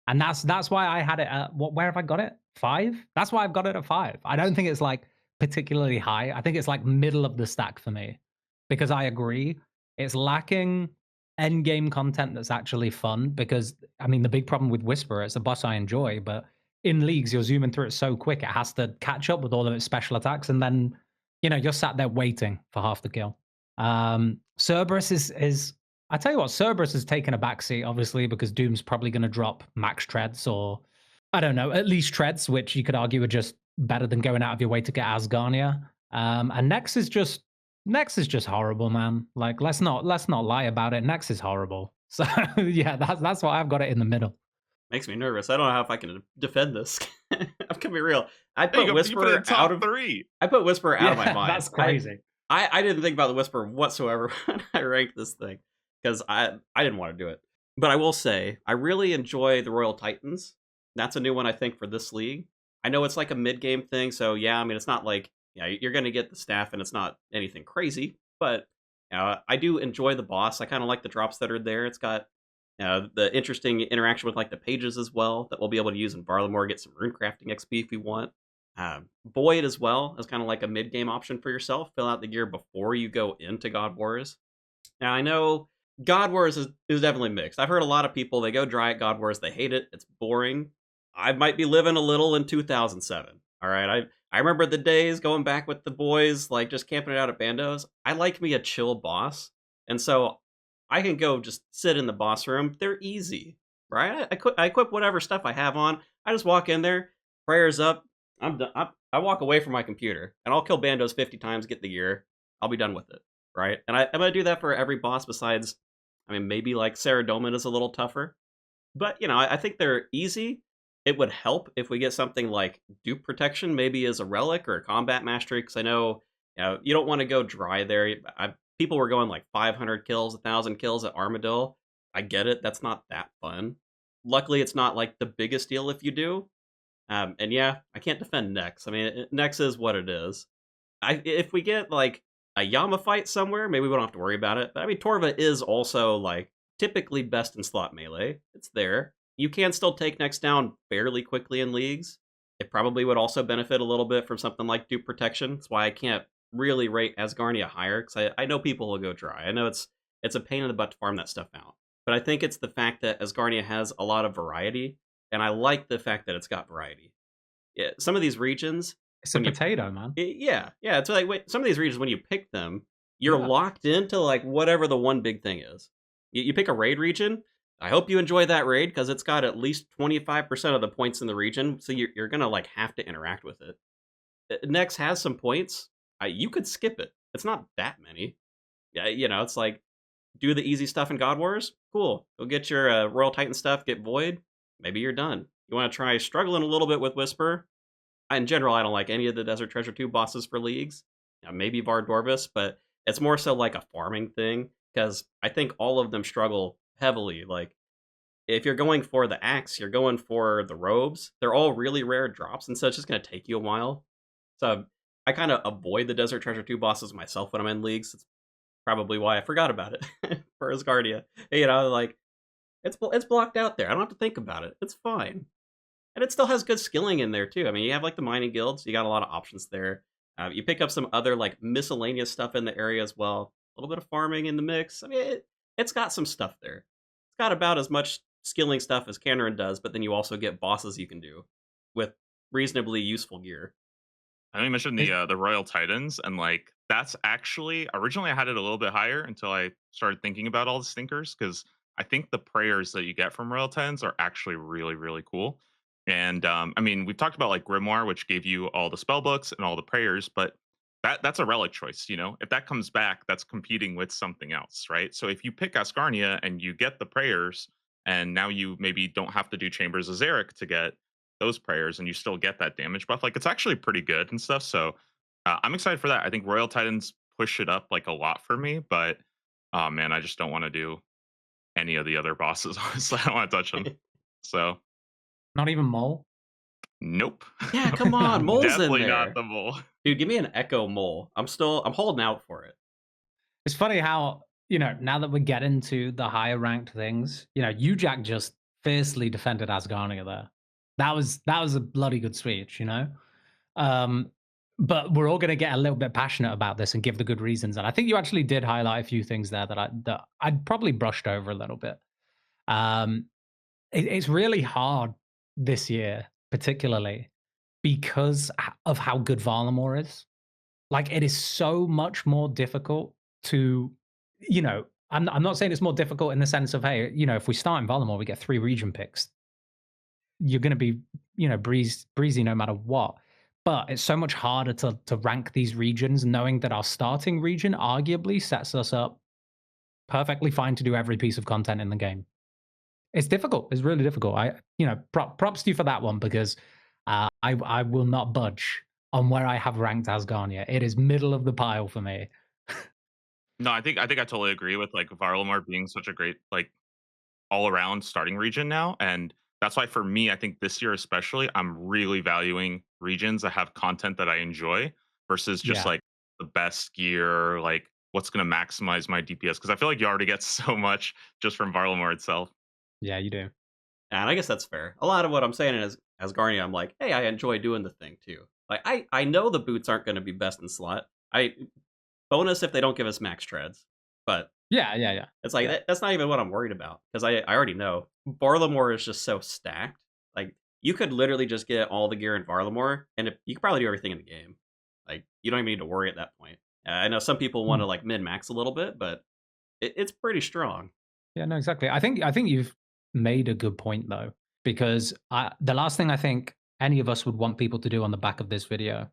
S3: And that's why I had it at where have I got it? 5? That's why I've got it at 5. I don't think it's like particularly high. I think it's like middle of the stack for me. Because I agree, it's lacking end game content that's actually fun because I mean the big problem with Whisperer, it's a boss I enjoy, but in leagues you're zooming through it so quick it has to catch up with all of its special attacks and then you're sat there waiting for half the kill. Cerberus is I tell you what, Cerberus has taken a backseat, obviously, because Doom's probably going to drop max treads or, I don't know, at least treads, which you could argue are just better than going out of your way to get Asgarnia. And Nex is just horrible, man. Like, let's not lie about it. Nex is horrible. So yeah, that's why I've got it in the middle.
S1: Makes me nervous. I don't know how if I can defend this. I'm gonna be real.
S2: There you go. You put it in top 3.
S1: I put Whisperer out of my
S3: Yeah,
S1: mind.
S3: that's crazy.
S1: I didn't think about the Whisperer whatsoever when I ranked this thing because I didn't want to do it. But I will say I really enjoy the Royal Titans. That's a new one I think for this league. I know it's like a mid game thing, so yeah. I mean, it's not like you're gonna get the staff, and it's not anything crazy. But I do enjoy the boss. I kind of like the drops that are there. It's got the interesting interaction with like the pages as well that we'll be able to use in Varlamore, get some rune crafting XP if we want. Void as well as kind of like a mid game option for yourself. Fill out the gear before you go into God Wars. Now I know God Wars is definitely mixed. I've heard a lot of people they go dry at God Wars, they hate it, it's boring. I might be living a little in 2007. All right, I remember the days going back with the boys, like just camping it out at Bandos. I like me a chill boss, and so I can go just sit in the boss room. They're easy, right? I equip whatever stuff I have on. I just walk in there, prayers up. I'm done. I walk away from my computer, and I'll kill Bandos 50 times, get the gear. I'll be done with it, right? And I'm gonna do that for every boss besides, I mean, maybe like Saradomin is a little tougher, but I think they're easy. It would help if we get something like dupe protection, maybe as a relic or a combat mastery, because I know you don't want to go dry there. People were going like 500 kills, 1,000 kills at Armadillo. I get it. That's not that fun. Luckily, it's not like the biggest deal if you do. And yeah, I can't defend Nex. I mean, Nex is what it is. If we get like a Yama fight somewhere, maybe we don't have to worry about it. But I mean, Torva is also like typically best in slot melee. It's there. You can still take Nex down fairly quickly in leagues. It probably would also benefit a little bit from something like dupe protection. That's why I can't really rate Asgarnia higher, because I know people will go dry. I know it's a pain in the butt to farm that stuff out. But I think it's the fact that Asgarnia has a lot of variety, and I like the fact that it's got variety. Yeah, some of these regions,
S3: It's a potato, man.
S1: yeah, it's like some of these regions when you pick them, you're
S3: Yeah.
S1: locked into like whatever the one big thing is. You pick a raid region. I hope you enjoy that raid because it's got at least 25% of the points in the region, so you're gonna like have to interact with it. Next has some points. You could skip it. It's not that many. Yeah, it's like do the easy stuff in God Wars. Cool. Go get your Royal Titan stuff. Get Void. Maybe you're done. You want to try struggling a little bit with Whisper? in general, I don't like any of the Desert Treasure 2 bosses for leagues. Maybe Vardorvis, but it's more so like a farming thing because I think all of them struggle heavily. Like if you're going for the axe, you're going for the robes. They're all really rare drops, and so it's just going to take you a while. So I kind of avoid the Desert Treasure 2 bosses myself when I'm in leagues. It's probably why I forgot about it for Asgardia. Like it's blocked out there. I don't have to think about it. It's fine. And it still has good skilling in there too. I mean, you have like the mining guilds. You got a lot of options there. You pick up some other like miscellaneous stuff in the area as well. A little bit of farming in the mix. I mean, it's got some stuff there. It's got about as much skilling stuff as Canarin does, but then you also get bosses you can do with reasonably useful gear.
S2: I know you mentioned the Royal Titans, and like that's actually originally I had it a little bit higher until I started thinking about all the stinkers because I think the prayers that you get from Royal Titans are actually really really cool. And I mean, we've talked about like Grimoire, which gave you all the spell books and all the prayers, but that's a relic choice. You know, if that comes back, that's competing with something else, right? So if you pick Ascarnia and you get the prayers, and now you maybe don't have to do Chambers of Zarek to get those prayers and you still get that damage buff. Like it's actually pretty good and stuff. So I'm excited for that. I think Royal Titans push it up like a lot for me, but oh man, I just don't want to do any of the other bosses. Honestly, I don't want to touch them. So
S3: Not even Mole?
S2: nope,
S1: Yeah, come
S3: No,
S1: on,
S3: I'm kidding.
S1: Mole's in
S2: definitely not
S1: there.
S2: the mole.
S1: Dude, give me an Echo Mole. I'm holding out for it.
S3: It's funny how, now that we're getting to the higher ranked things, Jack just fiercely defended Asgarnia there. That was a bloody good speech. Um, but we're all going to get a little bit passionate about this and give the good reasons. And I think you actually did highlight a few things there that I'd probably brushed over a little bit. Um, it's really hard this year, particularly because of how good Varlamore is. Like it is so much more difficult to, I'm not saying it's more difficult in the sense of, hey, if we start in Varlamore, we get 3 region picks. You're going to be, breezy no matter what. But it's so much harder to rank these regions, knowing that our starting region arguably sets us up perfectly fine to do every piece of content in the game. It's difficult. It's really difficult. Props to you for that one because I will not budge on where I have ranked Asgarnia. It is middle of the pile for me.
S2: No, I think I totally agree with like Varlamar being such a great like all around starting region now. And that's why for me, I think this year especially, I'm really valuing regions that have content that I enjoy versus just
S3: Yeah,
S2: like the best gear, like what's going to maximize my DPS. Because I feel like you already get so much just from Varlamore itself.
S3: yeah, you do.
S1: And I guess that's fair. A lot of what I'm saying is Asgarnia, I'm like, hey, I enjoy doing the thing too. Like I know the boots aren't going to be best in slot. I bonus if they don't give us max treads, but
S3: Yeah.
S1: it's like
S3: Yeah.
S1: that's not even what I'm worried about because I already know Varlamore is just so stacked. Like you could literally just get all the gear in Varlamore, and you could probably do everything in the game. Like you don't even need to worry at that point. I know some people want
S3: Hmm.
S1: to like min max a little bit, but it's pretty strong.
S3: Yeah, no, exactly. I think you've made a good point though, because the last thing I think any of us would want people to do on the back of this video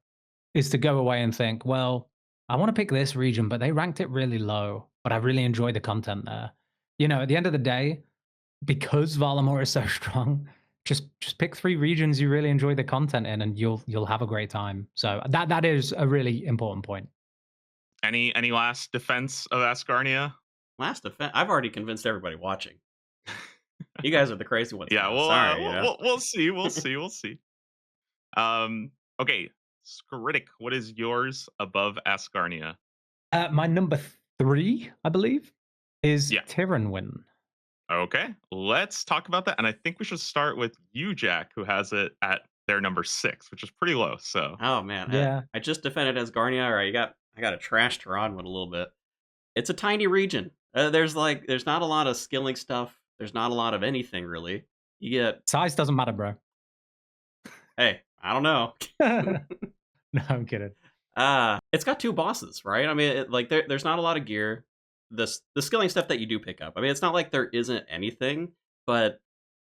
S3: is to go away and think, well, I want to pick this region, but they ranked it really low, but I really enjoy the content there. At the end of the day, because Valamore is so strong, just pick 3 regions you really enjoy the content in, and you'll have a great time. So that is a really important point.
S2: Any last defense of Asgarnia?
S1: Last defense, I've already convinced everybody watching. You guys are the crazy ones
S2: Yeah,
S1: now.
S2: well,
S1: Sorry,
S2: we'll see, we'll see. Okay, Skritic, what is yours above Asgarnia?
S3: My number 3, I believe, is
S2: Yeah.
S3: Tyrannwyn.
S2: Okay, let's talk about that. And I think we should start with you, Jack, who has it at their number 6, which is pretty low. So
S1: Oh man,
S3: Yeah.
S1: I just defended Asgarnia. All right, I got to trash Tehran a little bit. It's a tiny region. There's not a lot of skilling stuff. There's not a lot of anything really. You get
S3: Size doesn't matter, bro.
S1: hey, I don't know.
S3: No, I'm kidding.
S1: It's got 2 bosses, right? I mean, there's not a lot of gear. The skilling stuff that you do pick up. I mean, it's not like there isn't anything, but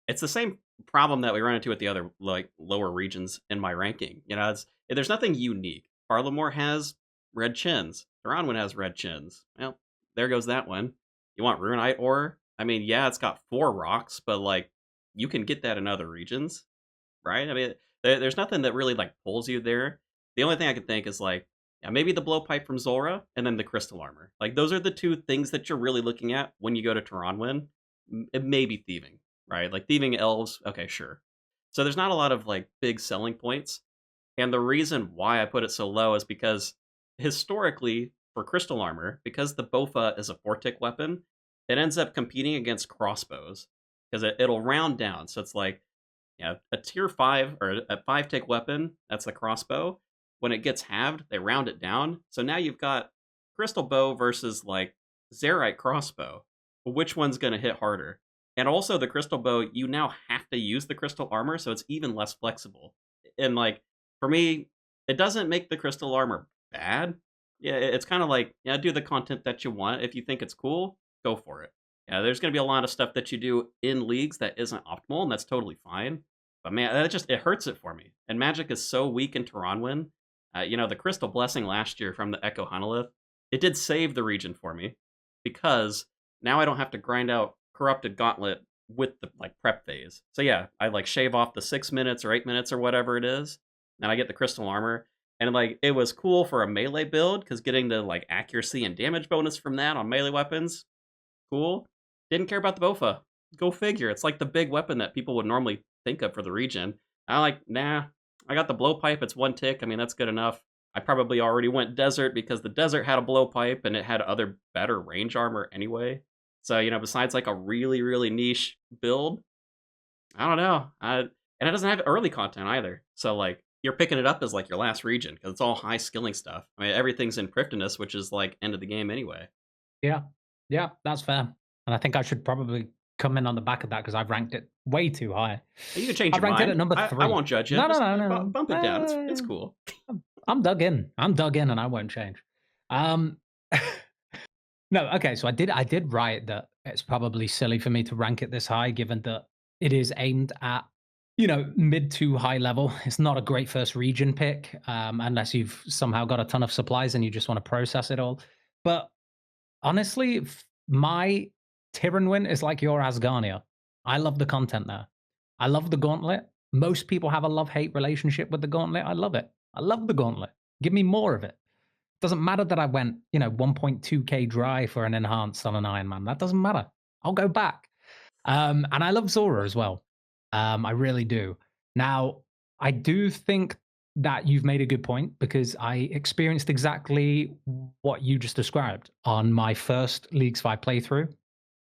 S1: it's the same problem that we run into with the other like lower regions in my ranking. There's nothing unique. Parlamore has red chins. Thronwyn has red chins. Well, there goes that one. You want Runite ore? I mean, yeah, it's got 4 rocks, but like you can get that in other regions, right? I mean, There's nothing that really like pulls you there. The only thing I can think is like, yeah, maybe the blowpipe from Zora and then the crystal armor. Like those are the two things that you're really looking at when you go to Taranwin. It may be thieving, right? Like thieving elves, okay, sure. So there's not a lot of like big selling points. And the reason why I put it so low is because historically, for crystal armor, because the Bofa is a 4-tick weapon, it ends up competing against crossbows because it'll round down. So it's like, yeah, a tier 5 or a 5-tick weapon, that's the crossbow. When it gets halved, they round it down. So now you've got crystal bow versus like Zerite crossbow. Which one's going to hit harder? And also the crystal bow, you now have to use the crystal armor, so it's even less flexible. And like for me, it doesn't make the crystal armor bad. Yeah, it's kind of like, yeah, do the content that you want. If you think it's cool, go for it. Yeah, there's going to be a lot of stuff that you do in leagues that isn't optimal, and that's totally fine. But man, that just it hurts it for me. And Magic is so weak in Taranwin. The Crystal Blessing last year from the Echo Hunalith, it did save the region for me because now I don't have to grind out Corrupted Gauntlet with the like prep phase. So yeah, I like shave off the 6 minutes or 8 minutes or whatever it is, and I get the Crystal Armor. And like it was cool for a melee build because getting the like accuracy and damage bonus from that on melee weapons, cool. Didn't care about the Bofa. Go figure. It's like the big weapon that people would normally think of for the region. I like, nah. I got the blowpipe. It's 1 tick. I mean, that's good enough. I probably already went desert because the desert had a blowpipe and it had other better range armor anyway. So, besides like a really, really niche build, I don't know. And it doesn't have early content either. So, like, you're picking it up as like your last region because it's all high skilling stuff. I mean, everything's in Prifdinus, which is like end of the game anyway.
S3: Yeah. Yeah, that's fair. And I think I should probably come in on the back of that because I've ranked it way too high.
S1: You can change
S3: I've
S1: your
S3: ranked it at
S1: mind.
S3: number
S1: I
S3: 3.
S1: won't judge you.
S3: No, no,
S1: Just
S3: no, no,
S1: bump it down. It's
S3: no.
S1: cool.
S3: I'm dug in. I'm dug in, and I won't change. Um, no, okay. So I did write that it's probably silly for me to rank it this high, given that it is aimed at mid to high level. It's not a great first region pick, unless you've somehow got a ton of supplies and you just want to process it all. But honestly, my Tyrannwin is like your Asgarnia. I love the content there. I love the Gauntlet. Most people have a love-hate relationship with the Gauntlet. I love it. I love the Gauntlet. Give me more of it. Doesn't matter that I went, 1.2k dry for an enhanced on an Iron Man. That doesn't matter. I'll go back. And I love Zora as well. I really do. Now, I do think that you've made a good point because I experienced exactly what you just described on my first Leagues 5 playthrough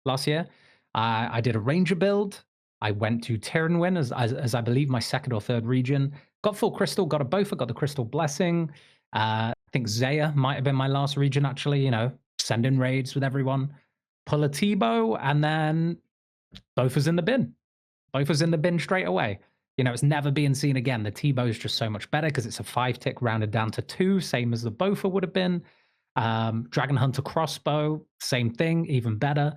S3: last year. I did a Ranger build. I went to Terranwin as I believe my second or third region. Got full crystal, got a Bofa, got the Crystal Blessing. I think Zaya might have been my last region, actually, send in raids with everyone. Pull a T-bow, and then Bofa's in the bin. Bofa's in the bin straight away. It's never being seen again. The T-bow is just so much better because it's a 5-tick rounded down to 2, same as the Bofa would have been. Dragon Hunter crossbow, same thing, even better.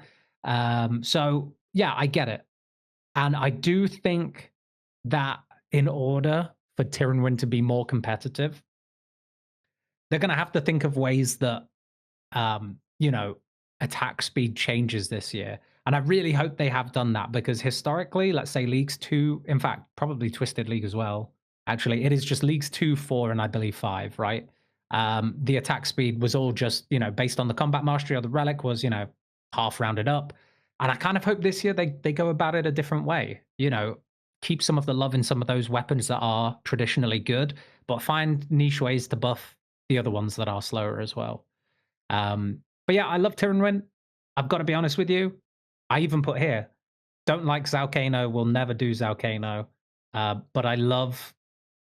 S3: So yeah, I get it. And I do think that in order for Tyrannwin to be more competitive, they're going to have to think of ways that, um, you know, attack speed changes this year. And I really hope they have done that because historically, let's say Leagues 2, in fact, probably Twisted League as well. Actually, it is just Leagues 2, 4, and I believe 5, right? The attack speed was all just, based on the combat mastery or the relic was, half rounded up. And I kind of hope this year they go about it a different way. Keep some of the love in some of those weapons that are traditionally good, but find niche ways to buff the other ones that are slower as well. But yeah, I love Tyrannwin. I've got to be honest with you. I even put here, don't like Zalcano, will never do Zalcano. But I love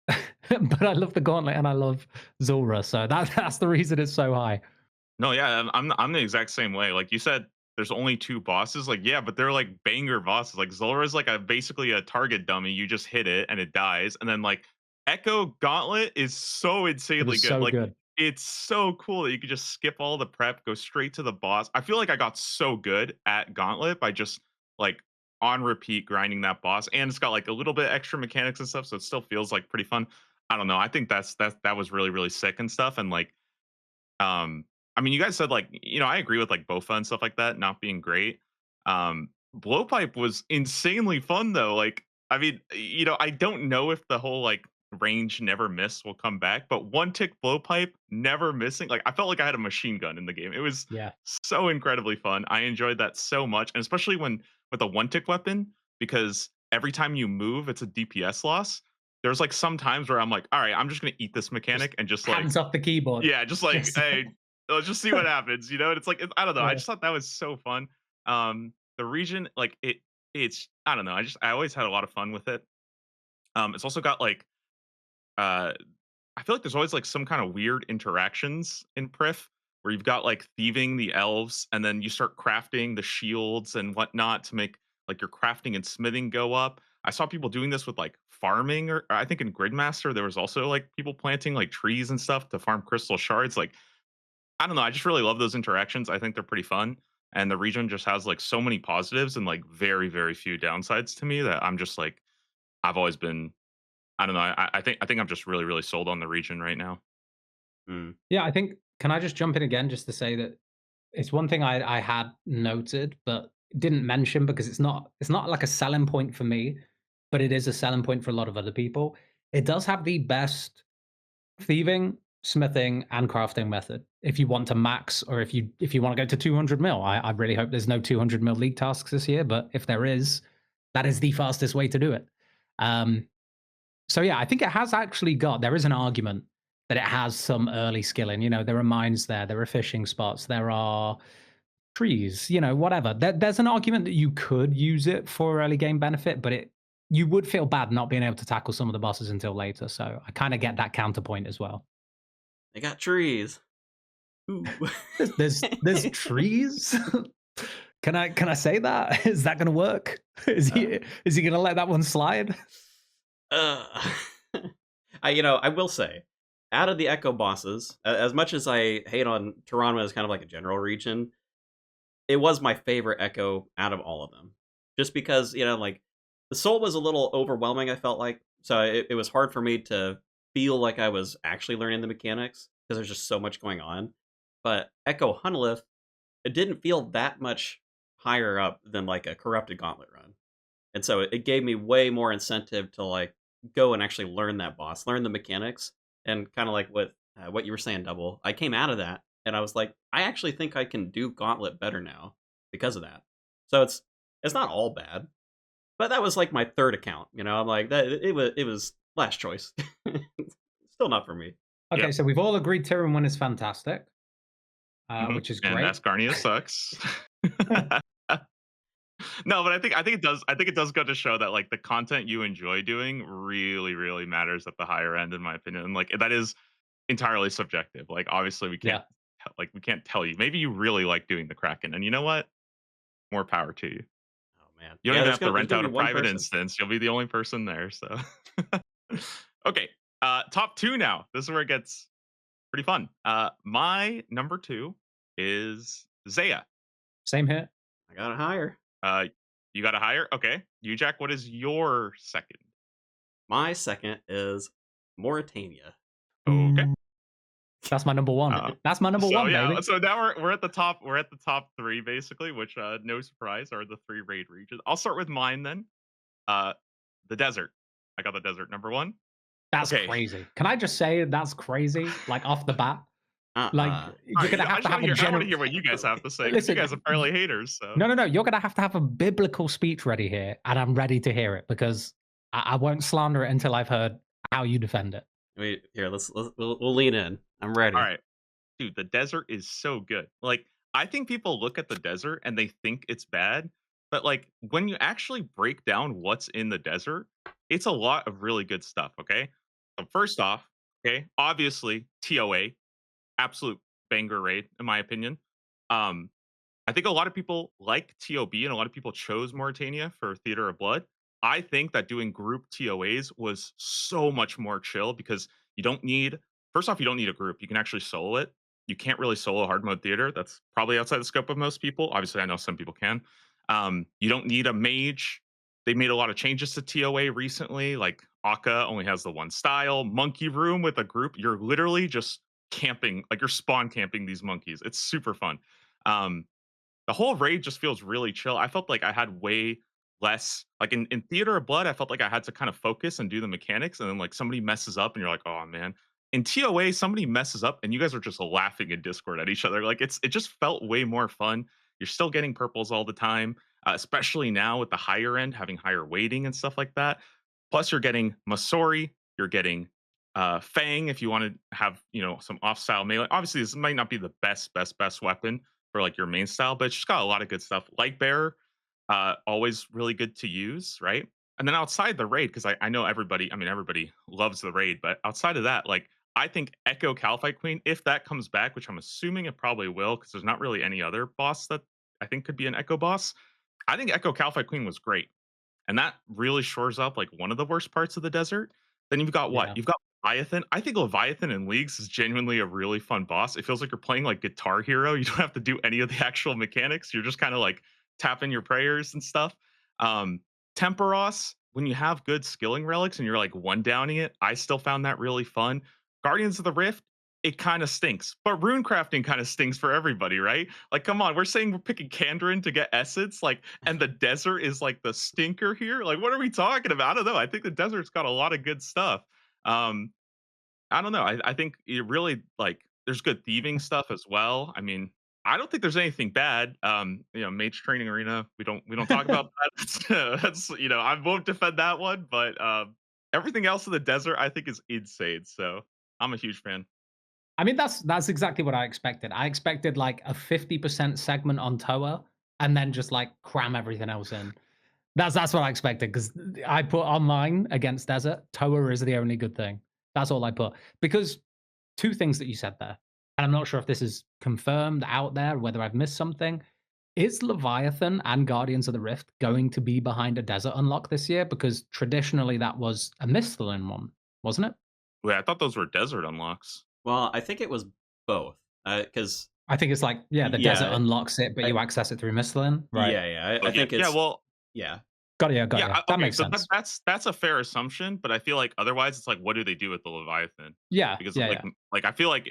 S3: but I love the Gauntlet and I love Zora. So that's the reason it's so high.
S2: No, yeah, I'm the exact same way. Like you said, there's only 2 bosses. Like, yeah, but they're like banger bosses. Like Zora is like basically a target dummy. You just hit it and it dies. And then like Echo Gauntlet is so
S3: It
S2: insanely
S3: is
S2: good.
S3: so
S2: Like
S3: good.
S2: it's so cool that you could just skip all the prep, go straight to the boss. I feel like I got so good at Gauntlet by just like on repeat grinding that boss. And it's got like a little bit extra mechanics and stuff, so it still feels like pretty fun. I don't know. I think that was really, really sick and stuff. And like I mean, you guys said like, I agree with like Bofa and stuff like that not being great. Blowpipe was insanely fun though. Like, I mean, I don't know if the whole like range never miss will come back, but one tick blowpipe never missing. Like I felt like I had a machine gun in the game. It was
S3: Yeah.
S2: so incredibly fun. I enjoyed that so much, and especially when with a one tick weapon, because every time you move, it's a DPS loss. There's like some times where I'm like, all right, I'm just gonna eat this
S3: Just
S2: mechanic and just like,
S3: hands off the keyboard.
S2: yeah, just like,
S3: Just
S2: hey, let's just see what happens, you know? And it's like, I don't know. I
S3: yeah.
S2: just thought that was so fun. The region, like it's I don't know. I always had a lot of fun with it. It's also got like uh I feel like there's always like some kind of weird interactions in Prif where you've got like thieving the elves, and then you start crafting the shields and whatnot to make like your crafting and smithing go up. I saw people doing this with like farming, or I think in Gridmaster there was also like people planting like trees and stuff to farm crystal shards. Like I don't know, I just really love those interactions. I think they're pretty fun. And the region just has like so many positives and like very, very few downsides to me that I'm just like I've always been I don't know. I think I'm just really, really sold on the region right now.
S1: Mm.
S3: Yeah, I think can I just jump in again just to say that it's one thing I had noted, but didn't mention because it's not like a selling point for me, but it is a selling point for a lot of other people. It does have the best thieving, smithing, and crafting method. If you want to max, or if you want to go to 200 mil, I really hope there's no 200 mil league tasks this year. But if there is, that is the fastest way to do it. Um, so yeah, I think it has actually got. There is an argument that it has some early skilling. You know, there are mines there are fishing spots, there are trees. You know, whatever. There's an argument that you could use it for early game benefit, but you would feel bad not being able to tackle some of the bosses until later. So I kind of get that counterpoint as well.
S1: They got trees. Ooh.
S3: There's trees. Can I say that? Is that going to work? Is he going to let that one slide?
S1: Uh, I will say, out of the Echo bosses, as much as I hate on Toronto as kind of like a general region, it was my favorite Echo out of all of them. Just because, like, the Soul was a little overwhelming, I felt like. So it was hard for me to feel like I was actually learning the mechanics, because there's just so much going on. But Echo Hunalith, it didn't feel that much higher up than, like, a Corrupted Gauntlet run. And so it gave me way more incentive to, like, go and actually learn that boss, learn the mechanics, and kind of like what you were saying, Double. I came out of that and I was like, I actually think I can do Gauntlet better now because of that. So it's not all bad, but that was like my third account. I'm like that. It was last choice. Still not for me.
S3: Okay,
S2: Yep.
S3: so we've all agreed Tyrion 1 is fantastic, which is
S2: And
S3: great.
S2: Asgarnia sucks. No, but I think it does go to show that like the content you enjoy doing really, really matters at the higher end, in my opinion. And like that is entirely subjective. Like obviously
S3: Yeah.
S2: we can't tell you. Maybe you really like doing the Kraken, and you know what? More power to you.
S1: Oh man,
S2: You don't
S1: yeah.
S2: even
S1: There's
S2: have to
S1: gonna
S2: rent out
S1: be
S2: a
S1: one
S2: private
S1: person.
S2: instance. You'll be the only person there. So okay. Top two now. This is where it gets pretty fun. My number two is Zaya.
S3: Same here.
S1: I got it higher.
S2: Uh, you got a higher? Okay. You, Jack, what is your second?
S1: My second is Mauritania.
S2: Okay.
S3: Ooh, that's my number one.
S2: Uh,
S3: That's my number
S2: so
S3: one,
S2: yeah,
S3: baby.
S2: so now we're at the top. We're at the top three basically, which no surprise are the three raid regions. I'll start with mine then. Uh, the desert. I got the desert number one.
S3: That's
S2: Okay.
S3: crazy. Can I just say that's crazy? Like off the bat, like
S1: Uh-uh.
S3: you're gonna have to have a
S2: I want
S3: general.
S2: to hear what you guys have to say, because you
S3: Listen,
S2: guys are fairly haters. So
S3: no. You're gonna have a biblical speech ready here, and I'm ready to hear it because I won't slander it until I've heard how you defend it.
S1: Wait, here. We'll lean in. I'm ready.
S2: all right. Dude, the desert is so good. Like, I think people look at the desert and they think it's bad, but like when you actually break down what's in the desert, it's a lot of really good stuff. Okay. So first off, okay, obviously TOA, absolute banger raid, in my opinion. Um, I think a lot of people like TOB and a lot of people chose Mauritania for Theater of Blood. I think that doing group TOAs was so much more chill because you don't need, first off, you don't need a group. You can actually solo it. You can't really solo hard mode theater. That's probably outside the scope of most people. Obviously, I know some people can. You don't need a mage. They made a lot of changes to TOA recently. Like Akka only has the one style. Monkey Room with a group, you're literally just camping, like you're spawn camping these monkeys. It's super fun. Um, the whole raid just feels really chill. I felt like I had way less like in Theater of Blood, I felt like I had to kind of focus and do the mechanics, and then like somebody messes up, and you're like, oh man. In TOA, somebody messes up, and you guys are just laughing in Discord at each other. Like it just felt way more fun. You're still getting purples all the time, especially now with the higher end having higher weighting and stuff like that. Plus, you're getting Masori, you're getting Fang if you want to have some off style melee. Obviously, this might not be the best weapon for like your main style, but it's just got a lot of good stuff. Light Bearer, always really good to use, right? And then outside the raid, because I know everybody, I mean everybody loves the raid, but outside of that, like I think Echo Calphite Queen, if that comes back, which I'm assuming it probably will, because there's not really any other boss that I think could be an Echo boss. I think Echo Calphite Queen was great. And that really shores up like one of the worst parts of the desert. Then you've got what?
S3: Yeah.
S2: You've got Leviathan. I think Leviathan in Leagues is genuinely a really fun boss. It feels like you're playing like Guitar Hero. You don't have to do any of the actual mechanics. You're just kind of like tapping your prayers and stuff. Um, Temperos, when you have good skilling relics and you're like one downing it, I still found that really fun. Guardians of the Rift, it kind of stinks, but rune crafting kind of stinks for everybody, right? Like, come on, we're saying we're picking Kandrin to get essence, like, and the desert is like the stinker here. Like, what are we talking about? I don't know. I think the desert's got a lot of good stuff. Um, I don't know. I think it really like there's good thieving stuff as well. I mean, I don't think there's anything bad. Mage training arena. We don't talk about that. That's I won't defend that one, but everything else in the desert I think is insane. So I'm a huge fan.
S3: I mean, that's exactly what I expected. I expected like a 50% segment on Toa and then just like cram everything else in. That's what I expected because I put on mine against Desert. Toa is the only good thing. That's all I put. Because two things that you said there, and I'm not sure if this is confirmed out there, whether I've missed something. Is Leviathan and Guardians of the Rift going to be behind a desert unlock this year? Because traditionally that was a Misthalin one, wasn't it?
S2: Wait, I thought those were desert unlocks.
S1: Well, I think it was both. Because
S3: I think it's like, yeah, the desert
S1: yeah,
S3: unlocks it, but
S1: I,
S3: you access it through Misthalin, right?
S1: yeah.
S2: Oh
S1: I
S2: yeah,
S1: think
S2: yeah.
S1: it's
S2: Well,
S1: yeah.
S3: Got
S2: yeah.
S3: you. That
S2: Okay,
S3: makes
S2: so
S3: sense.
S2: that's a fair assumption, but I feel like otherwise it's like, what do they do with the Leviathan?
S3: Yeah,
S2: Because
S3: yeah,
S2: like
S3: yeah.
S2: like I feel like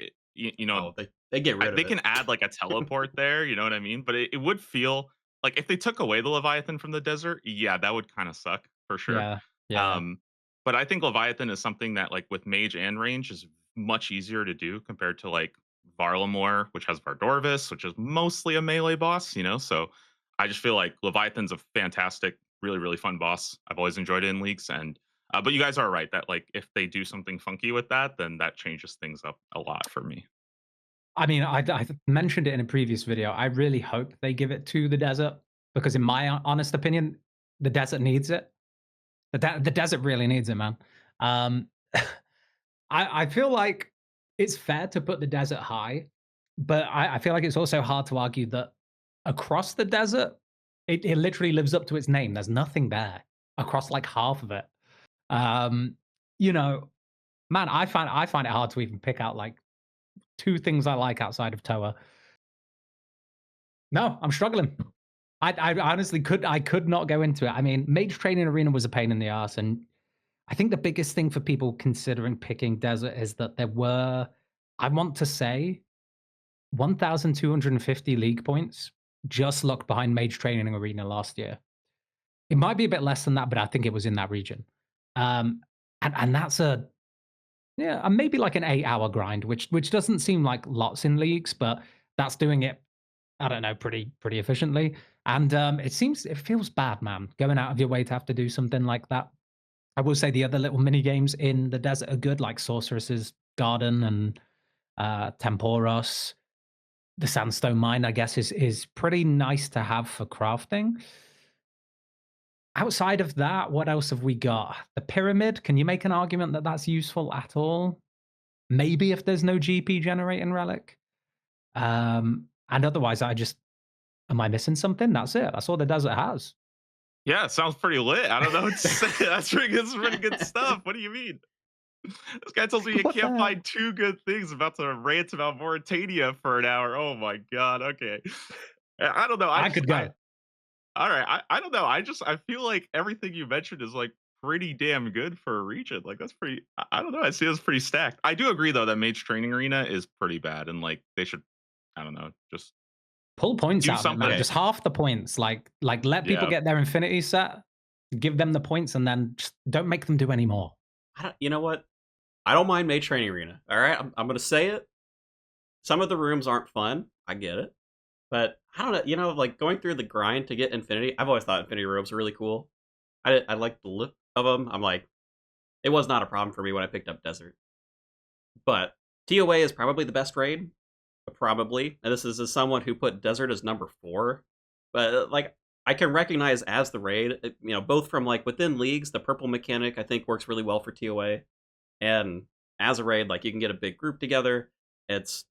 S1: Oh, they get rid of
S2: they
S1: it.
S2: can add like a teleport there, you know what I mean? But it would feel like if they took away the Leviathan from the desert, yeah, that would kind of suck for sure.
S3: Yeah, yeah.
S2: Um, but I think Leviathan is something that like with mage and range is much easier to do compared to like Varlamore, which has Vardorvis, which is mostly a melee boss, So I just feel like Leviathan's a fantastic, really, really fun boss. I've always enjoyed it in leagues, and but you guys are right that like if they do something funky with that, then that changes things up a lot for me.
S3: I mean, I mentioned it in a previous video. I really hope they give it to the desert because, in my honest opinion, the desert needs it. The desert really needs it, man. Um, I feel like it's fair to put the desert high, but I feel like it's also hard to argue that across the desert, it literally lives up to its name. There's nothing there across like half of it. Um, you know, man, I find it hard to even pick out like two things I like outside of Toa. No, I'm struggling. I honestly could not go into it. I mean, Mage Training Arena was a pain in the ass, and I think the biggest thing for people considering picking Desert is that there were, I want to say, 1,250 league points just locked behind Mage Training Arena last year. It might be a bit less than that, but I think it was in that region. Um, and that's maybe like an 8-hour grind, which doesn't seem like lots in leagues, but that's doing it, I don't know, pretty efficiently. And it feels bad, man, going out of your way to have to do something like that. I will say the other little mini games in the desert are good, like Sorceress's Garden and Temporos. The Sandstone Mine, I guess, is pretty nice to have for crafting. Outside of that, what else have we got? The Pyramid. Can you make an argument that that's useful at all? Maybe if there's no GP generating relic. And otherwise, am I missing something? That's it. That's all the desert has.
S2: Yeah, it sounds pretty lit. I don't know what to say. That's pretty good stuff. What do you mean? This guy tells me you
S3: What the
S2: can't
S3: hell?
S2: find two good things about to rant about Mauritania for an hour. Oh my god. Okay. I don't know.
S3: I could
S2: I
S3: go.
S2: all right. I don't know. I feel like everything you mentioned is like pretty damn good for a region. Like that's pretty. I don't know. I see it's pretty stacked. I do agree though that Mage Training Arena is pretty bad, and like they should. I don't know. Just
S3: Pull points
S2: Do
S3: out of it, man.
S2: something.
S1: Okay.
S3: Just half the points. Like let people
S2: Yeah.
S3: get their infinity set, give them the points, and then just don't make them do any more.
S1: You know what? I don't mind Mage Training Arena. All right, I'm gonna say it. Some of the rooms aren't fun. I get it, but I don't know. You know, like going through the grind to get Infinity. I've always thought Infinity robes were really cool. I like the look of them. I'm like, it was not a problem for me when I picked up Desert. But TOA is probably the best raid, probably. And this is as someone who put Desert as number 4. But like, I can recognize as the raid, both from like within leagues, the purple mechanic I think works really well for TOA, and as a raid, like you can get a big group together. It's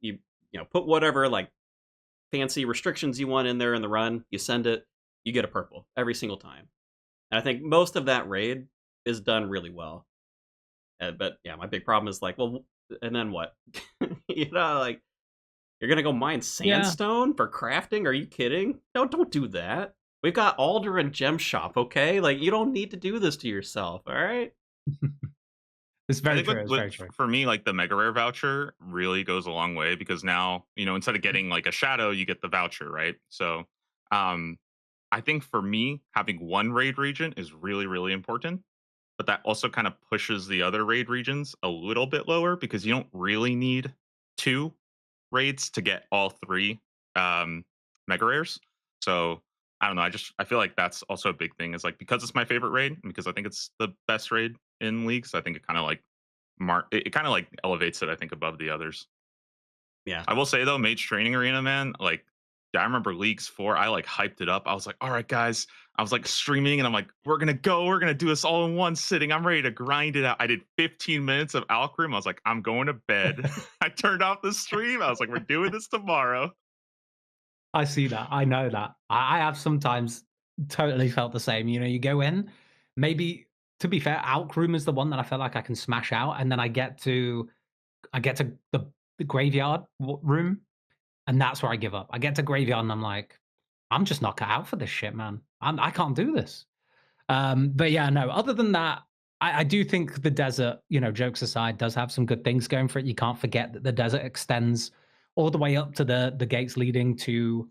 S1: put whatever like fancy restrictions you want in there in the run, you send it, you get a purple every single time. And I think most of that raid is done really well. But yeah, my big problem is like, well, and then what? Like you're gonna go mine
S3: Yeah.
S1: sandstone for crafting? Are you kidding? No, don't do that. We've got Alder and Gem Shop, okay? Like you don't need to do this to yourself, all right?
S3: It's
S2: I
S3: very
S2: think
S3: true. It's very true.
S2: for me, like the Mega Rare voucher really goes a long way because now, instead of getting like a shadow, you get the voucher, right? So um I think for me, having one raid region is really, really important. But that also kind of pushes the other raid regions a little bit lower because you don't really need two raids to get all three mega rares. So I don't know. I feel like that's also a big thing. Is like because it's my favorite raid and because I think it's the best raid in leagues. I think it kind of like it kind of like elevates it. I think above the others.
S1: Yeah.
S2: I will say though, Mage Training Arena, man, like I remember Leagues 4, I like hyped it up. I was like, all right, guys. I was like streaming and I'm like, we're gonna do this all in one sitting. I'm ready to grind it out. I did 15 minutes of Alcrim. I was like, I'm going to bed. I turned off the stream. I was like, we're doing this tomorrow.
S3: I see that. I know that. I have sometimes totally felt the same. You go in, maybe to be fair, Alcroom is the one that I feel like I can smash out, and then I get to the graveyard room, and that's where I give up. I get to graveyard and I'm like, I'm just not cut out for this shit, man. I can't do this. But yeah, no. Other than that, I do think the desert, jokes aside, does have some good things going for it. You can't forget that the desert extends all the way up to the gates leading to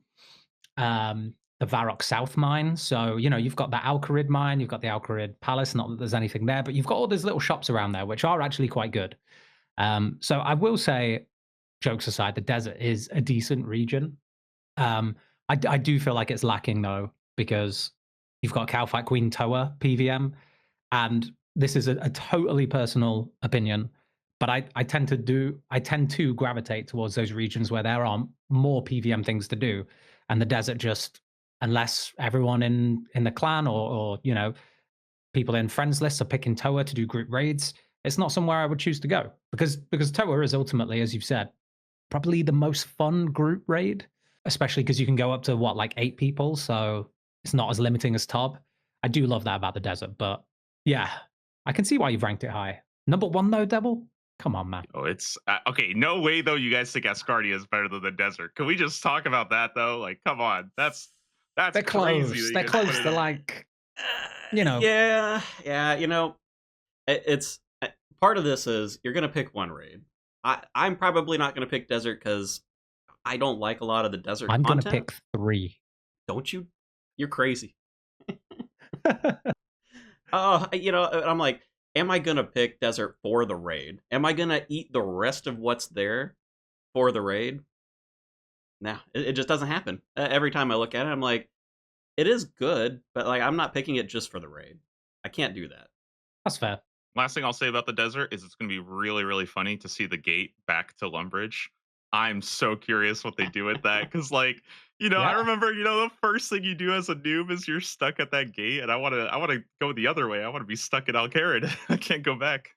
S3: the Varrock South mine. So you've got the Alcarid mine, you've got the Alcarid Palace. Not that there's anything there, but you've got all these little shops around there, which are actually quite good. So I will say, jokes aside, the desert is a decent region. I do feel like it's lacking though, because you've got Cowfight Queen Toa PVM, and this is a totally personal opinion, but I tend to gravitate towards those regions where there are more PVM things to do, and the desert just, unless everyone in the clan or people in friends lists are picking Toa to do group raids, it's not somewhere I would choose to go because Toa is ultimately, as you've said, probably the most fun group raid, especially because you can go up to what, like 8 people, so it's not as limiting as Tob. I do love that about the desert, but yeah, I can see why you've ranked it high. Number 1 though, Devil? Come on, man.
S2: Oh, it's okay. No way though. You guys think Asgardia is better than the desert? Can we just talk about that though? Like, come on, that's
S3: They're
S2: crazy.
S3: close.
S2: That
S3: They're
S2: you guys put
S3: close.
S2: it
S3: They're
S2: in.
S3: like,
S1: Yeah. It's part of this is you're gonna pick one raid. I'm probably not gonna pick desert because I don't like a lot of the desert
S3: I'm gonna
S1: content.
S3: pick 3.
S1: Don't you? You're crazy. I'm like, am I gonna pick desert for the raid? Am I gonna eat the rest of what's there for the raid? Nah, it just doesn't happen. Every time I look at it, I'm like, it is good, but like I'm not picking it just for the raid. I can't do that.
S3: That's fair.
S2: Last thing I'll say about the desert is it's going to be really, really funny to see the gate back to Lumbridge. I'm so curious what they do with that because, like, I
S3: Yeah.
S2: remember, the first thing you do as a noob is you're stuck at that gate, and I want to go the other way. I want to be stuck at Alcarid. I can't go back.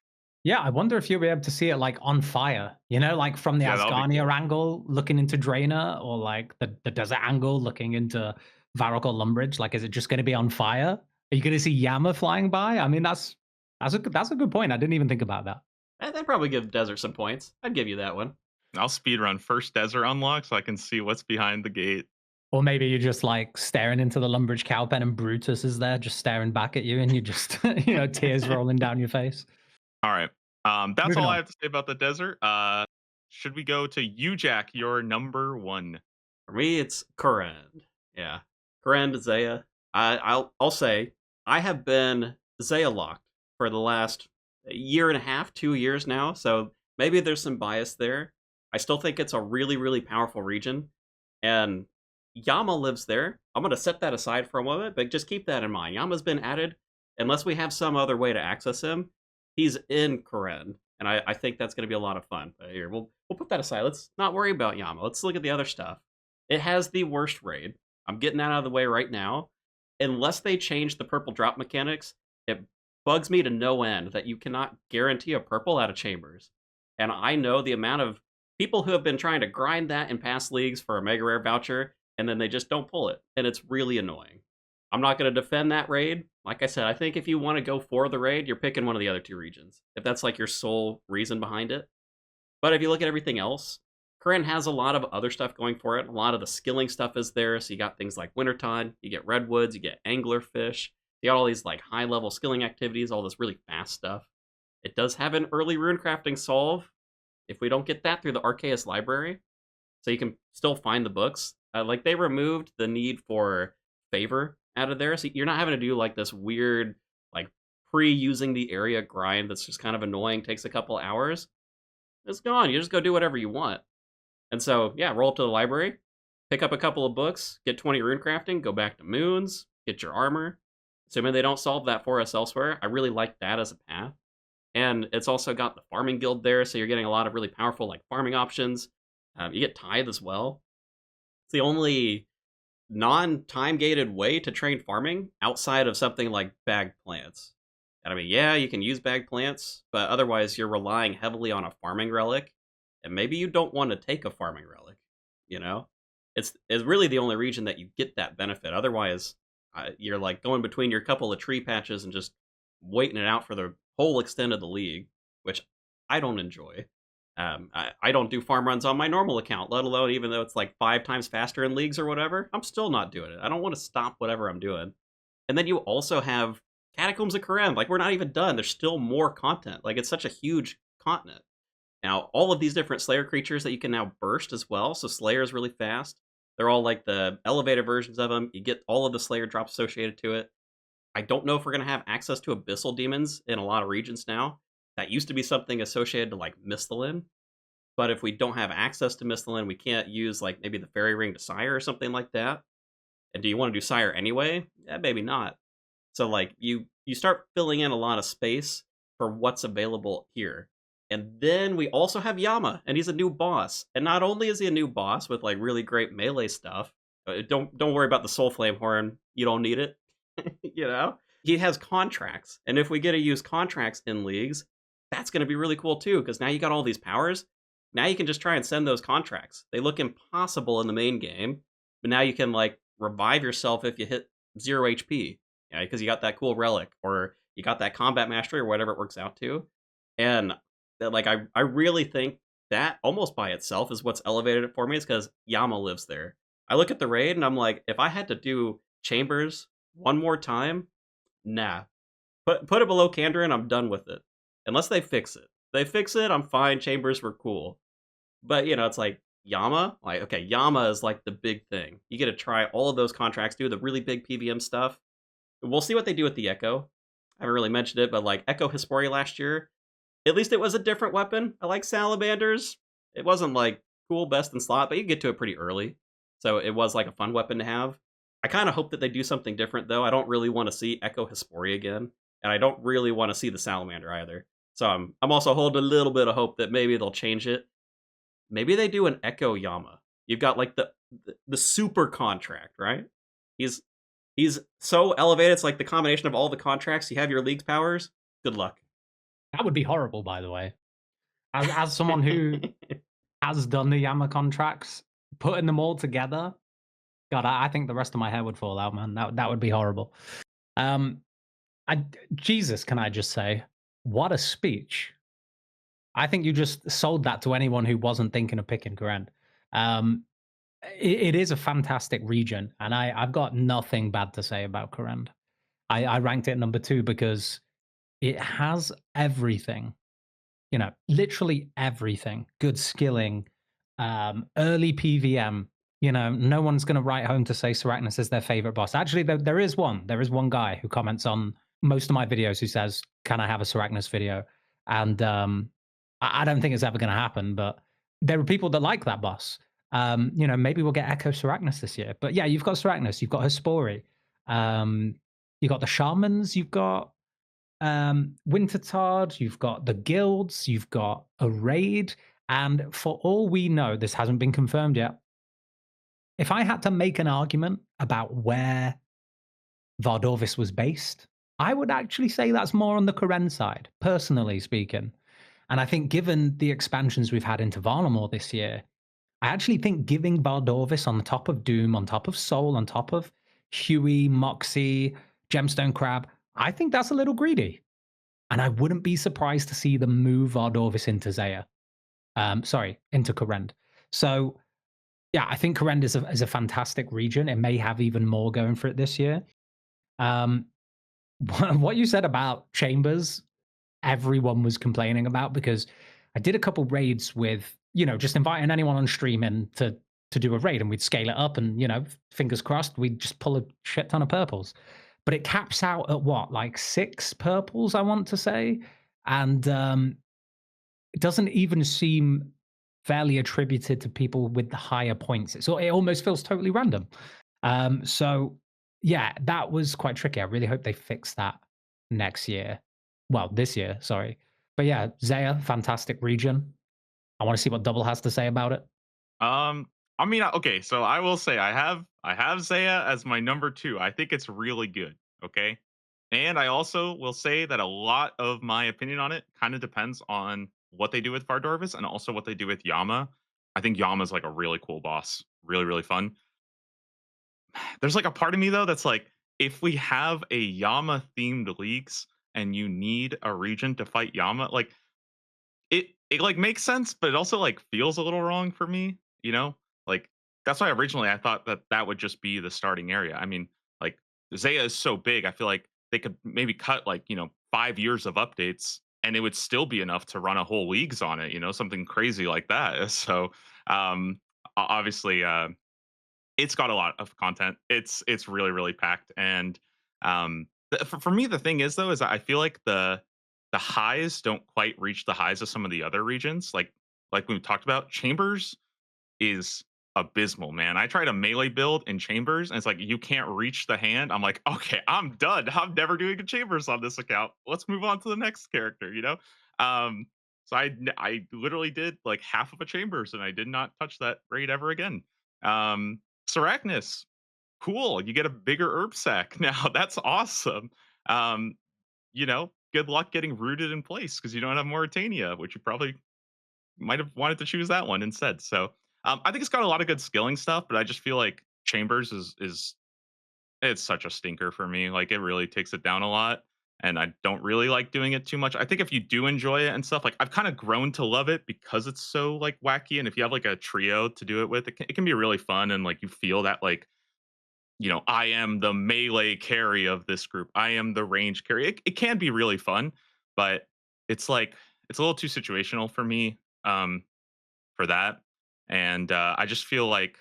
S3: Yeah, I wonder if you'll be able to see it like on fire, like from the
S2: Yeah, that'll be
S3: Asgarnia
S2: cool.
S3: angle looking into Draenor, or like the desert angle looking into Varrock or Lumbridge. Like, is it just going to be on fire? Are you going to see Yama flying by? I mean, that's a good point. I didn't even think about that.
S1: That'd probably give desert some points. I'd give you that one.
S2: I'll speedrun first desert unlock so I can see what's behind the gate.
S3: Or maybe you're just like staring into the Lumbridge cowpen and Brutus is there just staring back at you, and you just tears rolling down your face.
S2: All right. That's
S3: Moving
S2: all I
S3: on.
S2: have to say about the desert. Should we go to you, Jack? Your number 1.
S1: For me, it's Kourend. Yeah, Kourend, Zaya. I'll say I have been Zaya locked for the last year and a half, 2 years now. So maybe there's some bias there. I still think it's a really, really powerful region, and Yama lives there. I'm gonna set that aside for a moment, but just keep that in mind. Yama's been added. Unless we have some other way to access him, he's in Kourend, and I think that's gonna be a lot of fun. But here, we'll put that aside. Let's not worry about Yama. Let's look at the other stuff. It has the worst raid. I'm getting that out of the way right now. Unless they change the purple drop mechanics, it bugs me to no end that you cannot guarantee a purple out of chambers. And I know the amount of people who have been trying to grind that in past leagues for a mega rare voucher, and then they just don't pull it. And it's really annoying. I'm not going to defend that raid. Like I said, I think if you want to go for the raid, you're picking one of the other two regions. If that's like your sole reason behind it. But if you look at everything else, Kourend has a lot of other stuff going for it. A lot of the skilling stuff is there. So you got things like Wintertide, you get redwoods, you get anglerfish. You got all these like high level skilling activities, all this really fast stuff. It does have an early rune crafting solve if we don't get that through the Arceus library. So you can still find the books. Like they removed the need for favor out of there. So you're not having to do like this weird, like pre-using the area grind that's just kind of annoying, takes a couple hours. It's gone. You just go do whatever you want. And so, yeah, roll up to the library, pick up a couple of books, get 20 rune crafting, go back to Moons, get your armor. Assuming they don't solve that for us elsewhere, I really like that as a path. And it's also got the farming guild there, so you're getting a lot of really powerful like farming options. You get tithe as well. It's the only non-time gated way to train farming outside of something like bagged plants. And I mean, yeah, you can use bagged plants, but otherwise you're relying heavily on a farming relic, and maybe you don't want to take a farming relic. You know, it's really the only region that you get that benefit. Otherwise, you're like going between your couple of tree patches and just waiting it out for the whole extent of the league, which I don't enjoy. I don't do farm runs on my normal account, let alone even though it's like 5 times faster in leagues or whatever. I'm still not doing it. I don't want to stop whatever I'm doing. And then you also have Catacombs of Kourend. Like, we're not even done. There's still more content. Like, it's such a huge continent. Now, all of these different Slayer creatures that you can now burst as well. So Slayer is really fast. They're all like the elevated versions of them. You get all of the Slayer drops associated to it. I don't know if we're going to have access to Abyssal Demons in a lot of regions now. That used to be something associated to like Mistalin. But if we don't have access to Mistalin, we can't use like maybe the Fairy Ring to Sire or something like that. And do you want to do Sire anyway? Yeah, maybe not. So like you start filling in a lot of space for what's available here. And then we also have Yama, and he's a new boss. And not only is he a new boss with like really great melee stuff, don't worry about the Soul Flame Horn. You don't need it. You know? He has contracts. And if we get to use contracts in leagues, that's going to be really cool too, because now you got all these powers. Now you can just try and send those contracts. They look impossible in the main game, but now you can like revive yourself if you hit 0 HP, because you got that cool relic or you got that combat mastery or whatever it works out to. And like I really think that almost by itself is what's elevated it for me, is because Yama lives there. I look at the raid and I'm like, if I had to do chambers one more time, nah. Put it below Candor and I'm done with it. Unless they fix it. If they fix it, I'm fine. Chambers were cool. But, it's like Yama. Like, okay, Yama is like the big thing. You get to try all of those contracts, do the really big PVM stuff. We'll see what they do with the Echo. I haven't really mentioned it, but like Echo Hesperia last year, at least it was a different weapon. I like Salamanders. It wasn't like cool best in slot, but you get to it pretty early. So it was like a fun weapon to have. I kind of hope that they do something different, though. I don't really want to see Echo Hesperia again. And I don't really want to see the Salamander either. So I'm also holding a little bit of hope that maybe they'll change it. Maybe they do an Echo Yama. You've got like the super contract, right? He's so elevated. It's like the combination of all the contracts. You have your league's powers. Good luck.
S3: That would be horrible, by the way. As someone who has done the Yama contracts, putting them all together, God, I think the rest of my hair would fall out, man. That would be horrible. Jesus, can I just say, what a speech. I think you just sold that to anyone who wasn't thinking of picking Kourend. It is a fantastic region, and I've got nothing bad to say about Kourend. I ranked it number 2 because it has everything, literally everything. Good skilling, early PVM, You know, no one's going to write home to say Sarachnis is their favorite boss. Actually, there is one. There is one guy who comments on most of my videos who says, "Can I have a Sarachnis video?" And I don't think it's ever going to happen. But there are people that like that boss. You know, maybe we'll get Echo Sarachnis this year. But yeah, you've got Sarachnis, you've got Hespori, you've got the shamans, you've got Wintertard, you've got the guilds, you've got a raid, and for all we know, this hasn't been confirmed yet. If I had to make an argument about where Vardorvis was based, I would actually say that's more on the Karen side, personally speaking. And I think given the expansions we've had into Varlamore this year, I actually think giving Vardorvis on top of Doom, on top of Soul, on top of Huey, Moxie, Gemstone Crab, I think that's a little greedy. And I wouldn't be surprised to see them move Vardorvis into Zaya. Into Korend. So yeah, I think Korend is a fantastic region. It may have even more going for it this year. Um, what you said about Chambers, everyone was complaining about, because I did a couple raids with, you know, just inviting anyone on stream in to do a raid, and we'd scale it up, and, you know, fingers crossed, we'd just pull a shit ton of purples. But it caps out at what, like 6 purples, I want to say, and it doesn't even seem fairly attributed to people with the higher points. So it almost feels totally random. So yeah, that was quite tricky. I really hope they fix that next year. Well, this year, sorry. But yeah, Zaya, fantastic region. I want to see what Double has to say about it.
S2: I mean, okay, so I will say I have Zaya as my number 2. I think it's really good, okay? And I also will say that a lot of my opinion on it kind of depends on what they do with Vardorvis and also what they do with Yama. I think Yama's like a really cool boss. Really, really fun. There's like a part of me though that's like, if we have a Yama themed leagues and you need a region to fight Yama, like it like makes sense, but it also like feels a little wrong for me, you know? Like that's why originally I thought that that would just be the starting area. I mean, like Zaya is so big, I feel like they could maybe cut like, 5 years of updates and it would still be enough to run a whole leagues on it, something crazy like that. So, obviously it's got a lot of content. It's really really packed, and for me the thing is though is I feel like the highs don't quite reach the highs of some of the other regions. Like we talked about, Chambers is abysmal, man. I tried a melee build in Chambers, and it's like you can't reach the hand. I'm like, okay, I'm done. I'm never doing a Chambers on this account. Let's move on to the next character. Um, so I literally did like half of a Chambers, and I did not touch that raid ever again. Sarachnis, cool. You get a bigger herb sack now. That's awesome. Um, good luck getting rooted in place because you don't have Mauritania, which you probably might have wanted to choose that one instead. So I think it's got a lot of good skilling stuff, but I just feel like Chambers is it's such a stinker for me. Like it really takes it down a lot. And I don't really like doing it too much. I think if you do enjoy it and stuff, like I've kind of grown to love it because it's so like wacky. And if you have like a trio to do it with, it can be really fun. And like you feel that like, I am the melee carry of this group. I am the range carry. It can be really fun, but it's like it's a little too situational for me for that. And I just feel like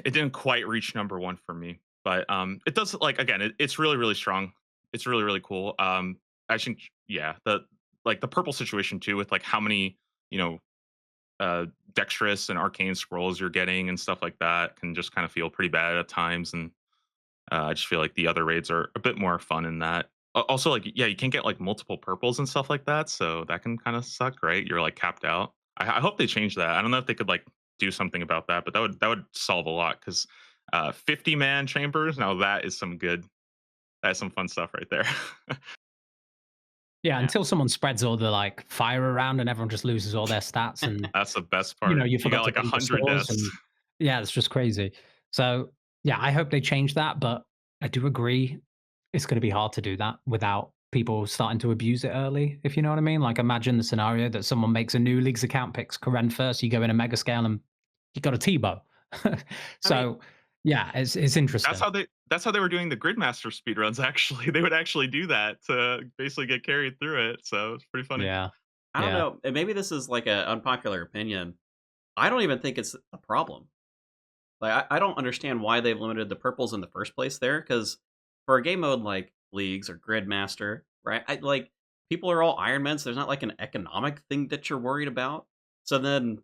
S2: it didn't quite reach number 1 for me. But it does, like, again, it's really really strong. It's really really cool. I think, yeah, the purple situation too, with like how many you know dexterous and arcane scrolls you're getting and stuff like that, can just kind of feel pretty bad at times. And I just feel like the other raids are a bit more fun in that. Also, like, yeah, you can't get like multiple purples and stuff like that, so that can kind of suck, right? You're like capped out. I hope they change that. I don't know if they could like do something about that, but that would solve a lot because 50-man chambers, now that is some good, that's some fun stuff right there.
S3: Yeah, until someone spreads all the like fire around and everyone just loses all their stats, and
S2: That's the best part.
S3: you
S2: You
S3: forgot
S2: got
S3: to
S2: like
S3: keep the
S2: 100
S3: stores,
S2: deaths.
S3: and yeah, it's just crazy. So yeah, I hope they change that, but I do agree it's going to be hard to do that without people starting to abuse it early, if you know what I mean. Like imagine the scenario that someone makes a new leagues account, picks Karen first, you go in a mega scale and you got a T-bow.
S1: I mean,
S3: So yeah, it's interesting.
S2: That's how they were doing the Gridmaster speedruns, actually. They would actually do that to basically get carried through it. So it's pretty funny.
S3: Yeah.
S1: I don't
S3: Yeah.
S1: know. And maybe this is like an unpopular opinion. I don't even think it's a problem. Like, I don't understand why they've limited the purples in the first place there, because for a game mode like Leagues or Gridmaster, right? People are all Ironmen, so there's not like an economic thing that you're worried about. So then,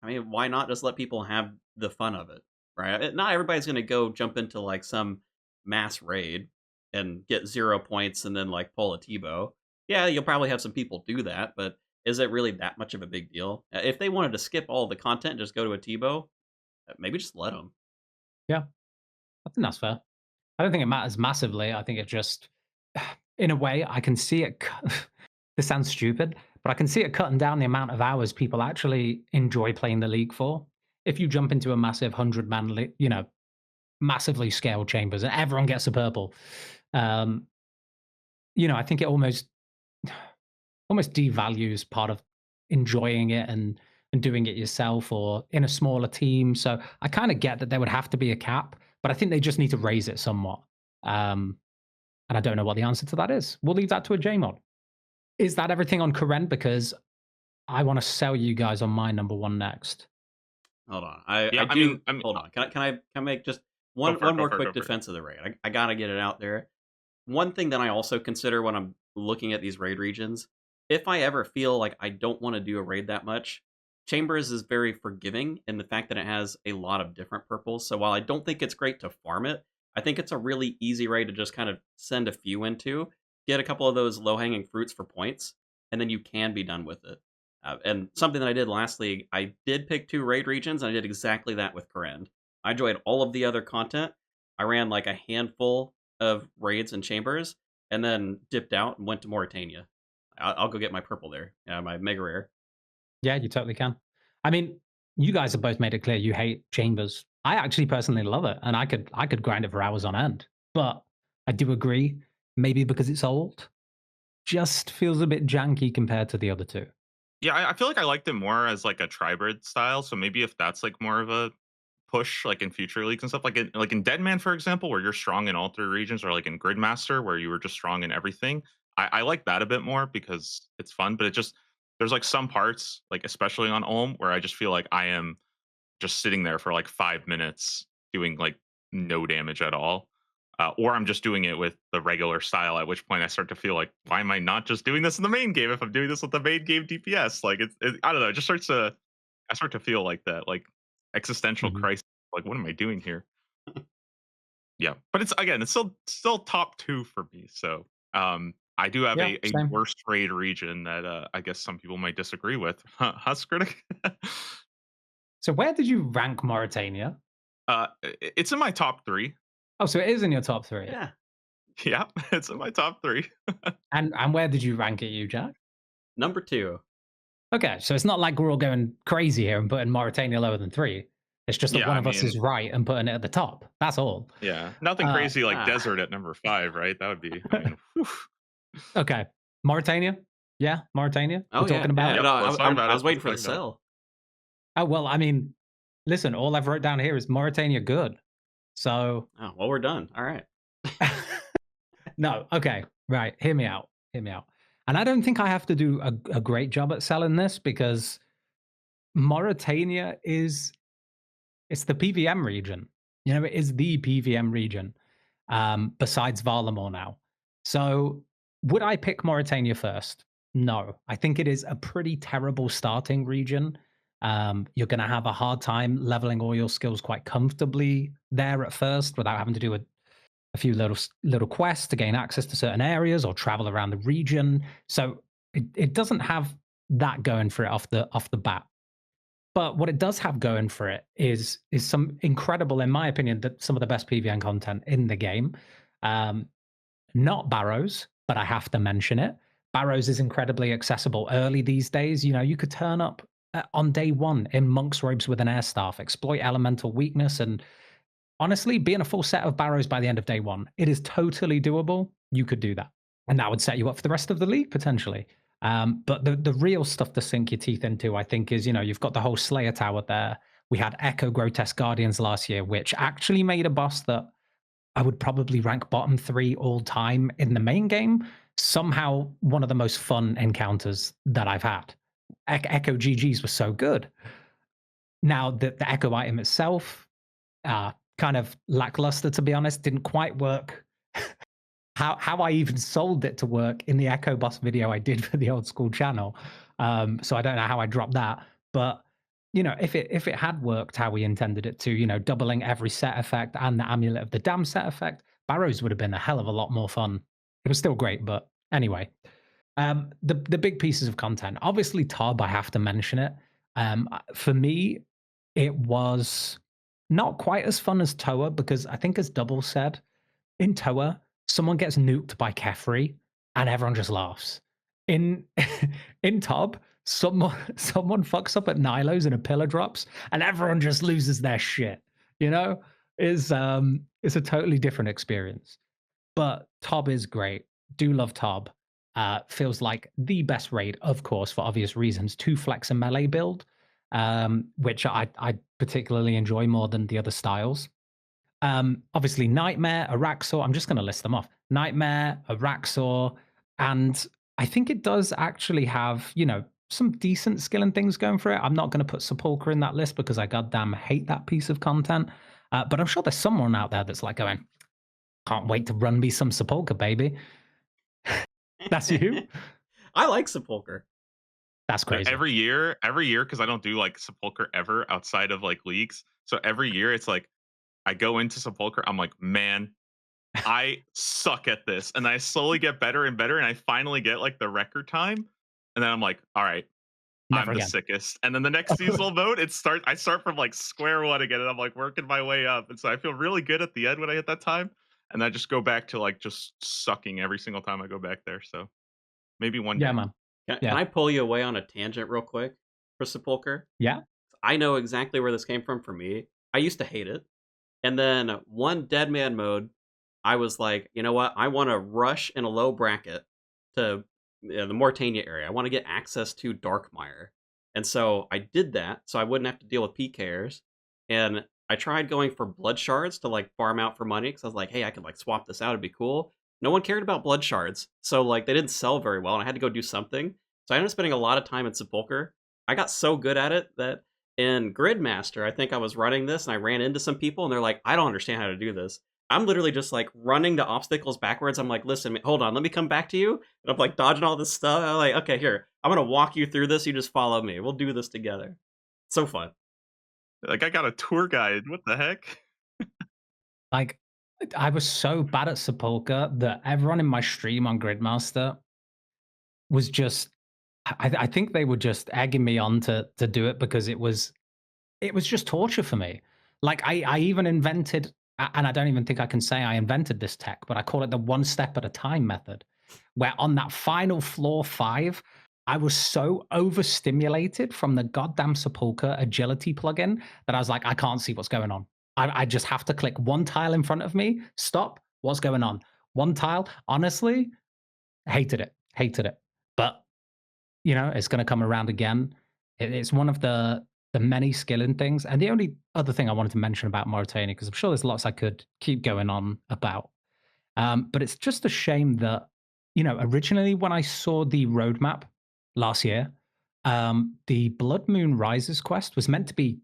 S1: I mean, why not just let people have the fun of it, right? Not everybody's gonna go jump into like some mass raid and get 0 points and then like pull a Tebow. Yeah, you'll probably have some people do that, but is it really that much of a big deal? If they wanted to skip all the content and just go to a Tebow, maybe just let them.
S3: Yeah, I think that's fair. I don't think it matters massively. I think it just, in a way, I can see it. This sounds stupid, but I can see it cutting down the amount of hours people actually enjoy playing the league for. If you jump into a massive 100-man, massively scaled chambers and everyone gets a purple, um, I think it almost devalues part of enjoying it and doing it yourself or in a smaller team. So I kind of get that there would have to be a cap, but I think they just need to raise it somewhat. Um, and I don't know what the answer to that is. We'll leave that to a JMod. Is that everything on Karen? Because I want to sell you guys on my number one next.
S1: Hold on, I
S2: Yeah,
S1: do.
S2: I mean,
S1: Hold on, can I make just
S2: go
S1: one
S2: for it,
S1: one
S2: go
S1: more
S2: for it,
S1: quick
S2: go for it.
S1: defense of the raid? I gotta get it out there. One thing that I also consider when I'm looking at these raid regions, if I ever feel like I don't want to do a raid that much, Chambers is very forgiving in the fact that it has a lot of different purples. So while I don't think it's great to farm it, I think it's a really easy raid to just kind of send a few into, get a couple of those low hanging fruits for points, and then you can be done with it. And something that I did last league, I did pick 2 raid regions, and I did exactly that with Kourend. I enjoyed all of the other content. I ran like a handful of raids and chambers, and then dipped out and went to Mauritania. I'll go get my purple there, my mega rare.
S3: Yeah, you totally can. I mean, you guys have both made it clear you hate chambers. I actually personally love it, and I could grind it for hours on end. But I do agree, maybe because it's old, just feels a bit janky compared to the other two.
S2: Yeah, I feel like I liked it more as like a tribrid style. So maybe if that's like more of a push, like in future leagues and stuff, like in Deadman, for example, where you're strong in all 3 regions, or like in Gridmaster, where you were just strong in everything. I like that a bit more because it's fun, but it just there's like some parts, like especially on Ulm, where I just feel like I am just sitting there for like 5 minutes doing like no damage at all. Or I'm just doing it with the regular style, at which point I start to feel like, why am I not just doing this in the main game if I'm doing this with the main game DPS? Like, I don't know, it just I start to feel like that, like existential
S3: Mhm.
S2: crisis. Like, what am I doing here? Yeah. But it's still top 2 for me. So, I do have
S3: Yeah,
S2: a
S3: same.
S2: worst raid region that I guess some people might disagree with. Husk Critic.
S3: So where did you rank Mauritania?
S2: It's in my top 3.
S3: Oh, so it is in your top three.
S1: Yeah,
S2: Yeah, it's in my top 3.
S3: And where did you rank it, you Jack?
S1: number 2.
S3: Okay, so it's not like we're all going crazy here and putting Mauritania lower than three. It's just that
S2: Yeah,
S3: one
S2: I
S3: of us
S2: mean,
S3: is right and putting it at the top. That's all.
S2: yeah, nothing
S3: Uh,
S2: crazy like
S1: Ah,
S2: desert at number 5, right? That would be, I mean, whew.
S3: okay, Mauritania. Yeah, Mauritania. We're
S1: oh
S3: talking
S1: yeah,
S3: about
S1: yeah.
S3: it.
S2: Yep,
S1: No,
S2: let's talk about
S1: I
S2: it.
S1: was
S2: Let's
S1: waiting for
S2: talk
S1: the
S2: about it.
S1: sell.
S3: Oh well, I mean, listen, all I've wrote down here is Mauritania good. So
S1: Oh, well, we're done. All right.
S3: no, okay, right. Hear me out. Hear me out. And I don't think I have to do a great job at selling this because Mauritania is it's the PVM region. It is the PVM region, besides Varlamore now. So would I pick Mauritania first? No. I think it is a pretty terrible starting region. You're going to have a hard time leveling all your skills quite comfortably there at first without having to do a few little quests to gain access to certain areas or travel around the region. So it doesn't have that going for it off the bat. But what it does have going for it is some incredible, in my opinion, that some of the best PVN content in the game. Um, Not Barrows, but I have to mention it. Barrows is incredibly accessible early these days. You could turn up on day one in monk's robes with an air staff, exploit elemental weakness, and honestly, be in a full set of Barrows by the end of day one. It is totally doable. You could do that. And that would set you up for the rest of the league potentially. But the real stuff to sink your teeth into, I think, is you've got the whole Slayer Tower there. We had Echo Grotesque Guardians last year, which actually made a boss that I would probably rank bottom 3 all time in the main game. Somehow one of the most fun encounters that I've had. Echo GGs was so good. Now the Echo item itself, kind of lackluster, to be honest. Didn't quite work how I even sold it to work in the Echo Boss video I did for the Old School channel. So I don't know how I dropped that, but if it had worked how we intended it to, doubling every set effect and the Amulet of the Dam set effect, Barrows would have been a hell of a lot more fun. It was still great, but anyway. The big pieces of content, obviously Tob, I have to mention it. For me, it was not quite as fun as Toa because I think, as Double said, in Toa, someone gets nuked by Kefri and everyone just laughs. In in Tob, someone fucks up at Nilo's and a pillar drops and everyone just loses their shit. You know, it's a totally different experience. But Tob is great. Do love Tob. Feels like the best raid, of course, for obvious reasons, to flex a melee build, which I particularly enjoy more than the other styles. Obviously, Nightmare, Araxor. I'm just going to list them off. Nightmare, Araxor, and I think it does actually have, some decent skill and things going for it. I'm not going to put Sepulchre in that list because I goddamn hate that piece of content. But I'm sure there's someone out there that's like going, can't wait to run me some Sepulchre, baby. That's you?
S1: I like Sepulchre.
S3: That's crazy.
S2: Every year, because I don't do like Sepulchre ever outside of like leagues. So every year it's like I go into Sepulchre, I'm like, man, I suck at this. And I slowly get better and better. And I finally get like the record time. And then I'm like, all right,
S3: Never
S2: I'm the
S3: again.
S2: sickest. And then the next seasonal mode, I start from like square one again. And I'm like working my way up. And so I feel really good at the end when I hit that time. And I just go back to like just sucking every single time I go back there. So maybe one
S3: Yeah,
S2: day.
S3: man.
S1: Can
S3: Yeah.
S1: I pull you away on a tangent real quick for Sepulchre?
S3: Yeah.
S1: I know exactly where this came from for me. I used to hate it. And then one Dead Man mode, I was like, you know what? I want to rush in a low bracket to the Mortania area. I want to get access to Darkmire. And so I did that so I wouldn't have to deal with PKers. And I tried going for blood shards to like farm out for money because I was like, hey, I could like swap this out. It'd be cool. No one cared about blood shards. So like they didn't sell very well and I had to go do something. So I ended up spending a lot of time in Sepulchre. I got so good at it that in Gridmaster, I think I was running this and I ran into some people and they're like, I don't understand how to do this. I'm literally just like running the obstacles backwards. I'm like, listen, hold on, let me come back to you. And I'm like dodging all this stuff. I'm like, okay, here, I'm gonna walk you through this. You just follow me. We'll do this together. So fun.
S2: Like I got a tour guide. What the heck?
S3: Like, I was so bad at Sepulchre that everyone in my stream on Gridmaster was just, I think they were just egging me on to do it because it was just torture for me. Like I even invented, and I don't even think I can say I invented this tech, but I call it the one step at a time method, where on that final floor 5, I was so overstimulated from the goddamn Sepulchre agility plugin that I was like, I can't see what's going on. I just have to click one tile in front of me, stop, what's going on? One tile. Honestly, hated it, hated it. But it's going to come around again. It's one of the many skilling things. And the only other thing I wanted to mention about Mauritania, because I'm sure there's lots I could keep going on about, but it's just a shame that originally when I saw the roadmap last year, the Blood Moon Rises quest was meant to be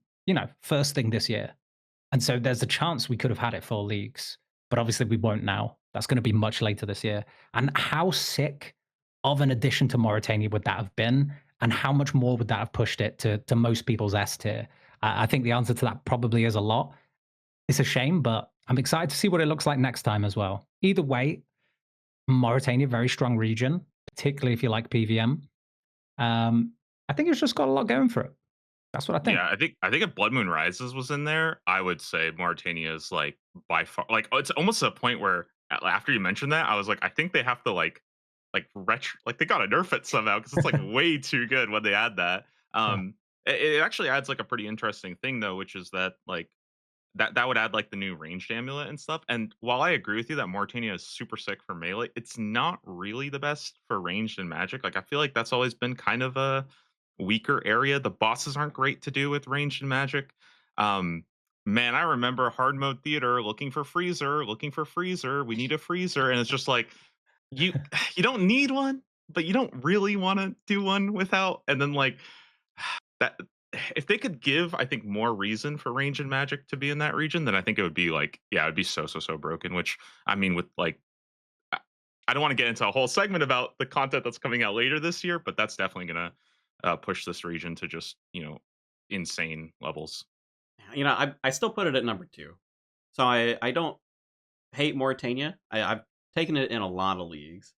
S3: first thing this year, and so there's a chance we could have had it for leagues, but obviously we won't now. That's going to be much later this year. And how sick of an addition to Mauritania would that have been? And how much more would that have pushed it to most people's S tier? I think the answer to that probably is a lot. It's a shame, but I'm excited to see what it looks like next time as well. Either way, Mauritania, very strong region, particularly if you like PVM. I think it's just got a lot going for it. That's what I think.
S2: Yeah, I think if Blood Moon Rises was in there, I would say Mauritania is like by far like it's almost to a point where after you mentioned that, I was like, I think they have to retro like they gotta nerf it somehow because it's like way too good when they add that.
S3: Yeah.
S2: It actually adds like a pretty interesting thing though, which is that like that would add like the new ranged amulet and stuff. And while I agree with you that Mauritania is super sick for melee, it's not really the best for ranged and magic. Like I feel like that's always been kind of a weaker area. The bosses aren't great to do with ranged and magic. Um, man, I remember hard mode theater looking for freezer, looking for freezer. We need a freezer, and it's just like you you don't need one, but you don't really want to do one without. And then like that if they could give, I think, more reason for range and magic to be in that region, then I think it would be like, yeah, it'd be so broken. Which I mean, with like, I I don't want to get into a whole segment about the content that's coming out later this year, but that's definitely gonna push this region to just insane levels.
S1: I still put it at number 2. So I don't hate Mauritania. I've taken it in a lot of leagues.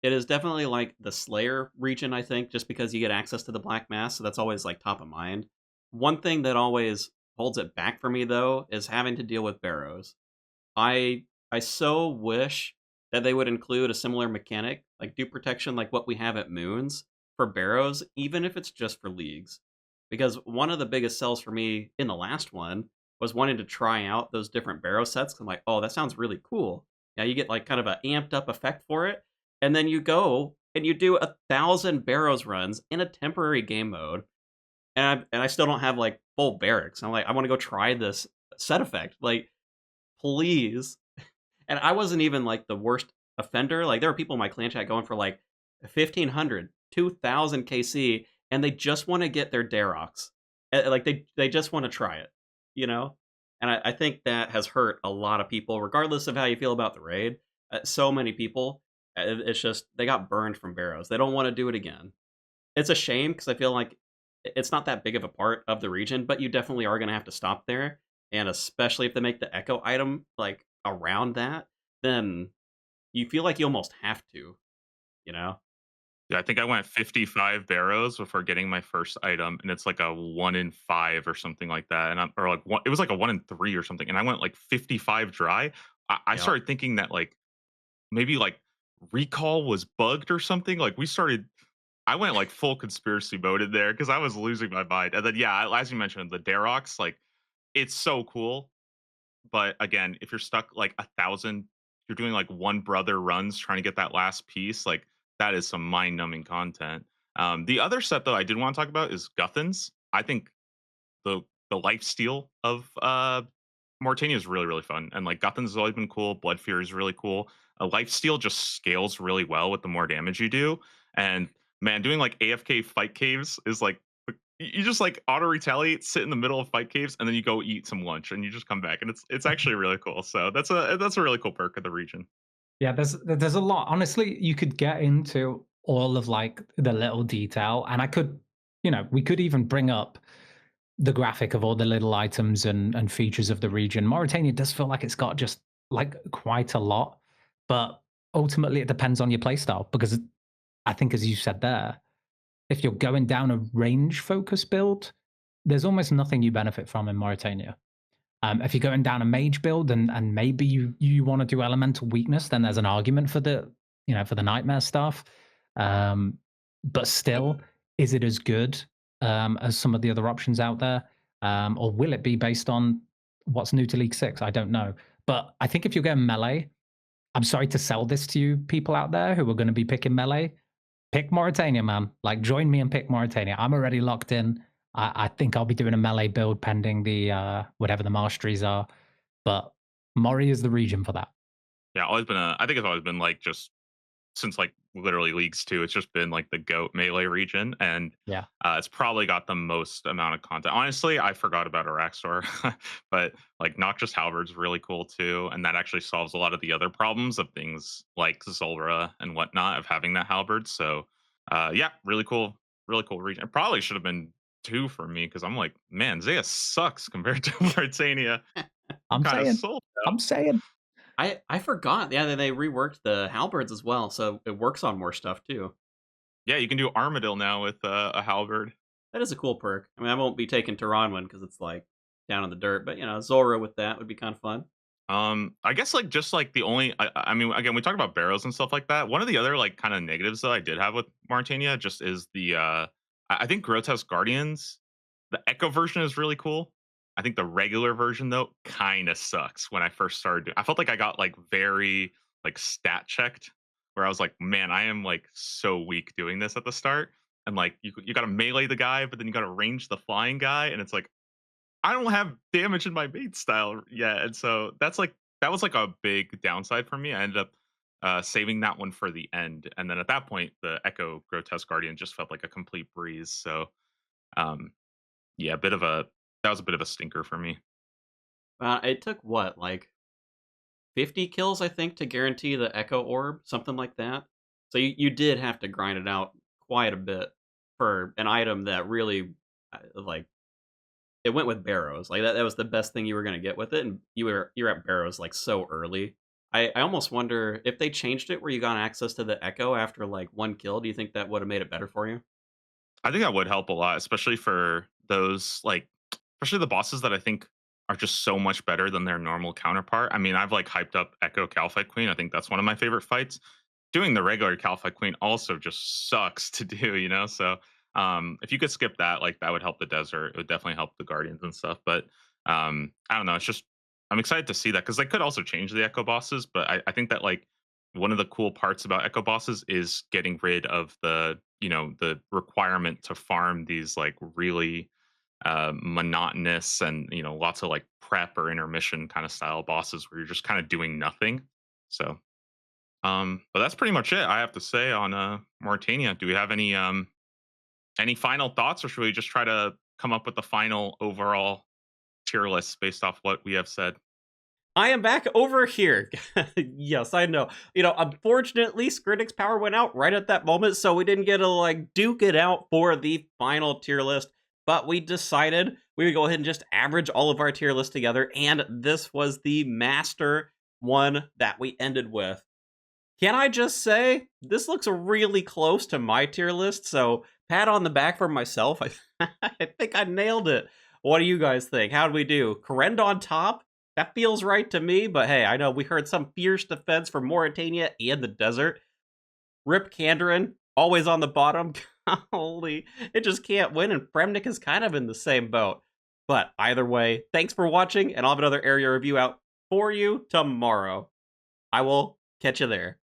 S1: It is definitely like the Slayer region, I think, just because you get access to the Black Mass, so that's always like top of mind. One thing that always holds it back for me though is having to deal with barrows. I so wish that they would include a similar mechanic, like do protection like what we have at Moons for barrows, even if it's just for leagues. Because one of the biggest sells for me in the last one was wanting to try out those different barrow sets. 'Cause I'm like, oh, that sounds really cool. Yeah, you get like kind of an amped up effect for it, and then you go and you do 1,000 barrows runs in a temporary game mode, and I still don't have like full barracks. I'm like, I want to go try this set effect. Like, please. And I wasn't even like the worst offender. Like there were people in my clan chat going for like 1,500, 2,000 KC, and they just want to get their Darox. Like they just want to try it, you know. And I think that has hurt a lot of people, regardless of how you feel about the raid. So many people, it's just they got burned from Barrows. They don't want to do it again. It's a shame because I feel like it's not that big of a part of the region, but you definitely are going to have to stop there. And especially if they make the Echo item like around that, then you feel like you almost have to, you know?
S2: Yeah, I think I went 55 barrows before getting my first item, and it's like a 1 in 5 or something like that. And or like one, it was like a 1 in 3 or something. And I went like 55 dry. I
S1: Yep.
S2: started thinking that like maybe like recall was bugged or something. Like we started, I went like full conspiracy mode in there because I was losing my mind. And then yeah, as you mentioned, the Darox, like it's so cool. But again, if you're stuck like 1,000, you're doing like one brother runs trying to get that last piece. Like that is some mind numbing content. The other set though I did want to talk about is Guthans. I think the life steal of Mauritania is really fun, and like Guthans has always been cool. Blood Fear is really cool. A life steal just scales really well with the more damage you do, and man, doing like AFK fight caves is like you just like auto retaliate, sit in the middle of fight caves, and then you go eat some lunch, and you just come back, and it's actually really cool. So that's a really cool perk of the region.
S3: Yeah, there's a lot. Honestly, you could get into all of like the little detail, and I could, we could even bring up the graphic of all the little items and features of the region. Mauritania does feel like it's got just like quite a lot, but ultimately it depends on your playstyle because I think, as you said there, if you're going down a range focus build, there's almost nothing you benefit from in Mauritania. If you're going down a mage build and maybe you want to do elemental weakness, then there's an argument for the nightmare stuff. Um, but still, is it as good as some of the other options out there, or will it be based on what's new to League Six? I don't know. But I think if you're going melee, I'm sorry to sell this to you people out there who are going to be picking melee. Pick Mauritania, man. Like, join me and pick Mauritania. I'm already locked in. I think I'll be doing a melee build pending the whatever the masteries are. But Mori is the region for that.
S2: Yeah, always been a. I think it's always been like just since like literally leagues too. It's just been like the goat melee region, and
S3: Yeah.
S2: it's probably got the most amount of content. Honestly, I forgot about Araxor, but like Noxious Halberd's really cool too, and that actually solves a lot of the other problems of things like Zulra and whatnot of having that halberd. So, yeah, really cool region. It probably should have been two for me because I'm like, man, Zaya sucks compared to Mauritania. I'm
S3: I'm
S2: kind of
S3: saying.
S2: sold
S3: I'm saying.
S1: I forgot. Yeah, they reworked the halberds as well, so it works on more stuff too.
S2: Yeah, you can do Armadillo now with a halberd.
S1: That is a cool perk. I mean, I won't be taking Tehran one because it's like down in the dirt, but Zora with that would be kind of fun.
S2: I guess like just like the only I mean again we talk about barrels and stuff like that. One of the other like kind of negatives that I did have with Mauritania just is the I think Grotesque Guardians, the Echo version is really cool. I think the regular version though kind of sucks when I first started I felt like I got like very like stat checked where I was like, man, I am like so weak doing this at the start. And like you got to melee the guy, but then you got to range the flying guy, and it's like I don't have damage in my main style yet, and so that was like a big downside for me. I ended up saving that one for the end, and then at that point, the Echo Grotesque Guardian just felt like a complete breeze. So, um, yeah, that was a bit of a stinker for me.
S1: It took what, like 50 kills, I think, to guarantee the Echo Orb, something like that. So you did have to grind it out quite a bit for an item that really, like, it went with Barrows. Like, that was the best thing you were gonna get with it, and you're at Barrows, like, so early. I almost wonder if they changed it where you got access to the Echo after, like, 1 kill, do you think that would've made it better for you?
S2: I think that would help a lot, especially for those like especially the bosses that I think are just so much better than their normal counterpart. I mean, I've like hyped up Echo Calphite Queen. I think that's one of my favorite fights. Doing the regular Calphite Queen also just sucks to do, you know? So if you could skip that, like that would help the desert. It would definitely help the Guardians and stuff. But I don't know. It's just I'm excited to see that because they could also change the Echo bosses, but I think that like one of the cool parts about Echo bosses is getting rid of the the requirement to farm these like really monotonous and lots of like prep or intermission kind of style bosses where you're just kind of doing nothing. So but that's pretty much it I have to say on Mauritania. Do we have any final thoughts, or should we just try to come up with the final overall tier list based off what we have said?
S1: I am back over here. Yes, I know. Unfortunately, Skritic's power went out right at that moment, so we didn't get to like duke it out for the final tier list. But we decided we would go ahead and just average all of our tier lists together, and this was the master one that we ended with. Can I just say this looks really close to my tier list? So pat on the back for myself. I think I nailed it. What do you guys think? How did we do? Corrend on top? That feels right to me, but hey, I know we heard some fierce defense from Mauritania and the desert. Rip Kandarin, always on the bottom. Holy, it just can't win, and Fremnik is kind of in the same boat. But either way, thanks for watching, and I'll have another area review out for you tomorrow. I will catch you there.